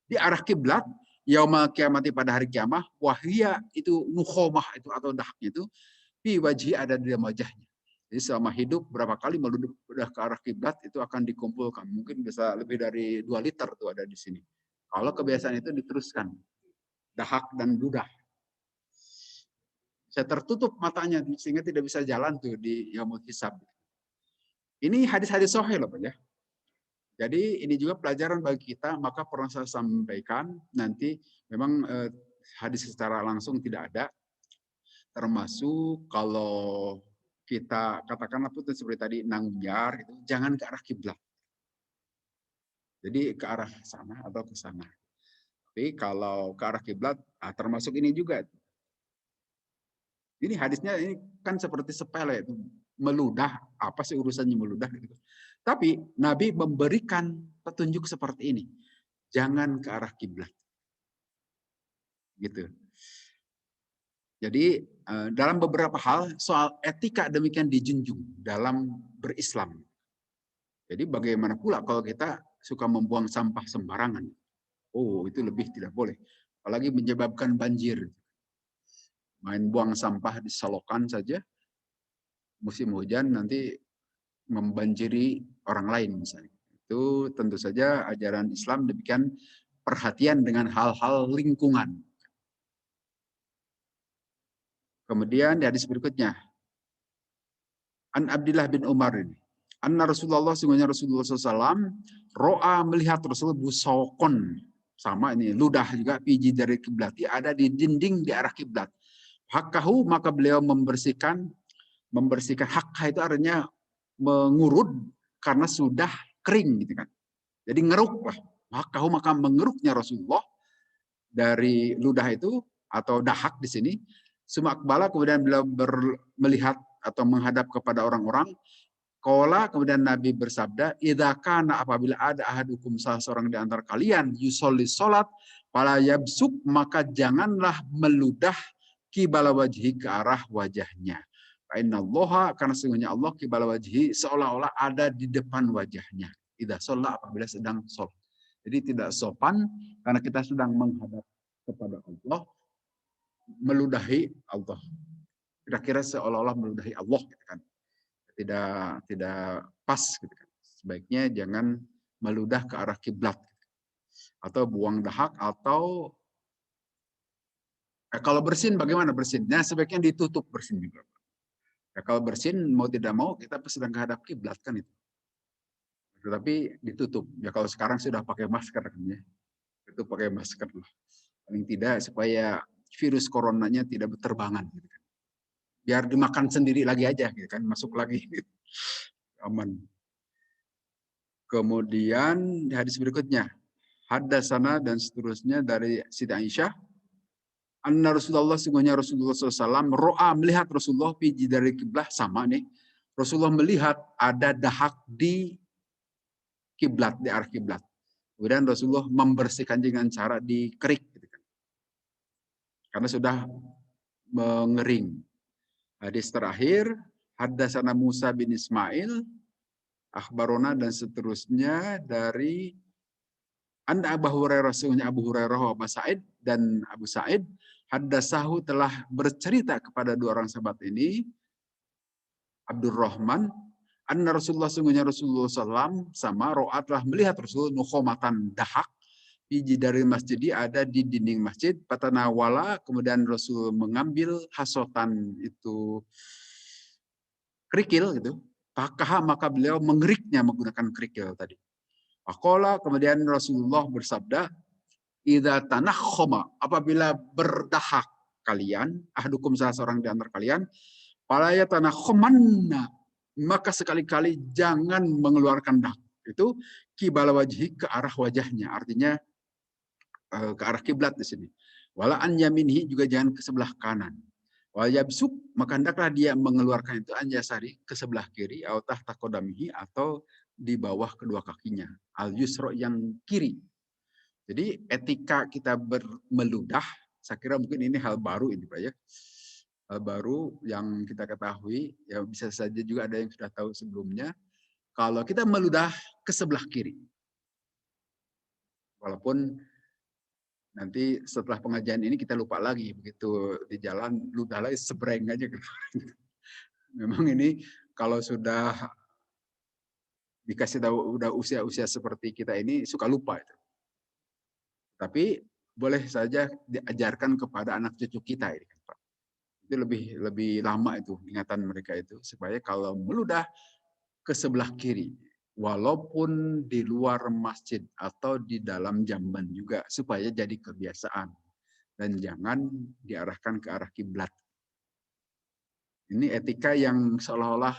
di arah kiblat, yaumal kiamati pada hari kiamah, wahia itu nukhomah itu atau dahaknya itu, fi wajhi ada di dalam wajahnya. Jadi selama hidup berapa kali meludah ke arah kiblat itu akan dikumpulkan. Mungkin bisa lebih dari 2 liter tuh ada di sini. Kalau kebiasaan itu diteruskan. Dahak dan ludah. Saya tertutup matanya sehingga tidak bisa jalan tuh di yaumul hisab. Ini hadis-hadis sahih loh Pak ya. Jadi ini juga pelajaran bagi kita, maka pernah saya sampaikan nanti memang hadis secara langsung tidak ada. Termasuk kalau kita katakanlah pun seperti tadi nangjar itu jangan ke arah kiblat. Jadi ke arah sana atau ke sana. Tapi kalau ke arah kiblat, termasuk ini juga. Ini hadisnya ini kan seperti sepele itu meludah, apa sih urusannya meludah gitu. Tapi Nabi memberikan petunjuk seperti ini. Jangan ke arah kiblat. Gitu. Jadi dalam beberapa hal soal etika demikian dijunjung dalam berislam. Jadi bagaimana pula kalau kita suka membuang sampah sembarangan. Oh, itu lebih tidak boleh. Apalagi menyebabkan banjir. Main buang sampah di selokan saja, musim hujan nanti membanjiri orang lain misalnya. Itu tentu saja ajaran Islam demikian perhatian dengan hal-hal lingkungan. Kemudian di hadis berikutnya, An Abdillah bin Umar ini. Anna Rasulullah, sungguhnya Rasulullah SAW, ro'a melihat Rasul busokon. Sama ini, ludah juga, piji dari kiblati, ada di dinding di arah kiblat. Hakahu, maka beliau membersihkan, Membersihkan hakka itu artinya mengurut karena sudah kering gitu kan. Jadi ngeruk lah. Maka mengeruknya Rasulullah dari ludah itu atau dahak di sini. Sumakbala kemudian beliau melihat atau menghadap kepada orang-orang. Qala kemudian Nabi bersabda, "Idza kana apabila ada ahadukum salah seorang di antara kalian yusolli salat, fala yabsuk maka janganlah meludah qibala wajhi ke arah wajahnya. Fa innallaha karena sesungguhnya Allah qibala wajhi seolah-olah ada di depan wajahnya. Idza shalla apabila sedang salat. Jadi tidak sopan karena kita sedang menghadap kepada Allah, meludahi Allah. Kira-kira seolah-olah meludahi Allah gitu kan. Tidak pas gitu kan. Sebaiknya jangan meludah ke arah kiblat atau buang dahak atau kalau bersin bagaimana bersinnya? Sebaiknya ditutup bersin juga. Ya, kalau bersin mau tidak mau kita sedang menghadap kiblat kan itu. Tetapi ditutup. Ya kalau sekarang sudah pakai masker kan ya. Itu pakai masker lah. Paling tidak supaya virus coronanya tidak berterbangan gitu kan. Biar dimakan sendiri lagi aja gitu kan, masuk lagi. Aman. Kemudian di hadis berikutnya, haddatsana dan seterusnya dari Siti Aisyah, anna Rasulullah sungguhnya Rasulullah SAW ro'a melihat Rasulullah piji dari kiblah sama nih. Rasulullah melihat ada dahak di kiblat, di arah kiblat. Kemudian Rasulullah membersihkan dengan cara dikerik gitu kan. Karena sudah mengering. Hadis terakhir, haddatsana Musa bin Ismail, akhbarona dan seterusnya dari Anda Abu Hurairah, sesungguhnya Abu Hurairah Abu Sa'id dan Abu Sa'id haddatsahu telah bercerita kepada dua orang sahabat ini, Abdurrahman, anna Rasulullah sesungguhnya Rasulullah SAW sama ro'at telah melihat Rasul nukhomatan dahak biji dari masjid ada di dinding masjid, patanawala kemudian Rasul mengambil hasotan itu kerikil gitu, maka beliau mengeriknya menggunakan kerikil tadi. Aqala kemudian Rasulullah bersabda, idza tanakhoma apabila berdahak kalian, ahdukum salah seorang di antara kalian, fala yatanakhomanna maka sekali-kali jangan mengeluarkan dahak. Itu kibala wajhi ke arah wajahnya, artinya ke arah kiblat di sini. Wala an yaminhi juga jangan ke sebelah kanan. Wal yabsuk maka hendaklah dia mengeluarkan itu an yasari ke sebelah kiri atau tahta qadamihi atau di bawah kedua kakinya. Al yusra yang kiri. Jadi etika kita meludah, saya kira mungkin ini hal baru ini Pak ya. Hal baru yang kita ketahui, ya bisa saja juga ada yang sudah tahu sebelumnya. Kalau kita meludah ke sebelah kiri. Walaupun nanti setelah pengajian ini kita lupa lagi, begitu di jalan ludah lagi sebreng aja. Memang ini kalau sudah dikasih tahu udah usia-usia seperti kita ini suka lupa itu. Tapi boleh saja diajarkan kepada anak cucu kita ini, Pak. Itu lebih lama itu ingatan mereka itu supaya kalau meludah ke sebelah kiri, walaupun di luar masjid atau di dalam jamban juga supaya jadi kebiasaan dan jangan diarahkan ke arah kiblat. Ini etika yang seolah-olah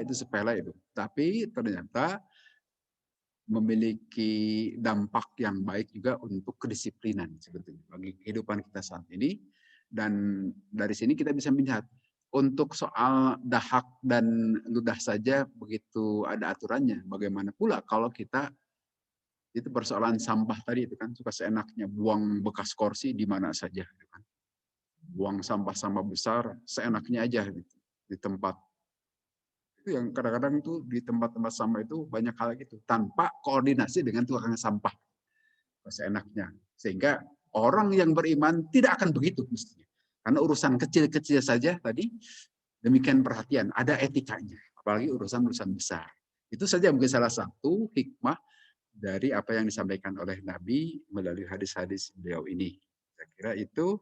itu sepele itu, tapi ternyata memiliki dampak yang baik juga untuk kedisiplinan sebetulnya bagi kehidupan kita saat ini. Dan dari sini kita bisa melihat untuk soal dahak dan ludah saja begitu ada aturannya. Bagaimana pula kalau kita itu persoalan sampah tadi itu kan suka seenaknya buang bekas kursi di mana saja gitu kan. Buang sampah-sampah besar seenaknya aja gitu, di tempat itu yang kadang-kadang itu di tempat-tempat sampah itu banyak hal gitu tanpa koordinasi dengan tukang sampah seenaknya, sehingga orang yang beriman tidak akan begitu mestinya karena urusan kecil-kecil saja tadi demikian perhatian, ada etikanya, apalagi urusan-urusan besar. Itu saja mungkin salah satu hikmah dari apa yang disampaikan oleh Nabi melalui hadis-hadis beliau ini. Saya kira itu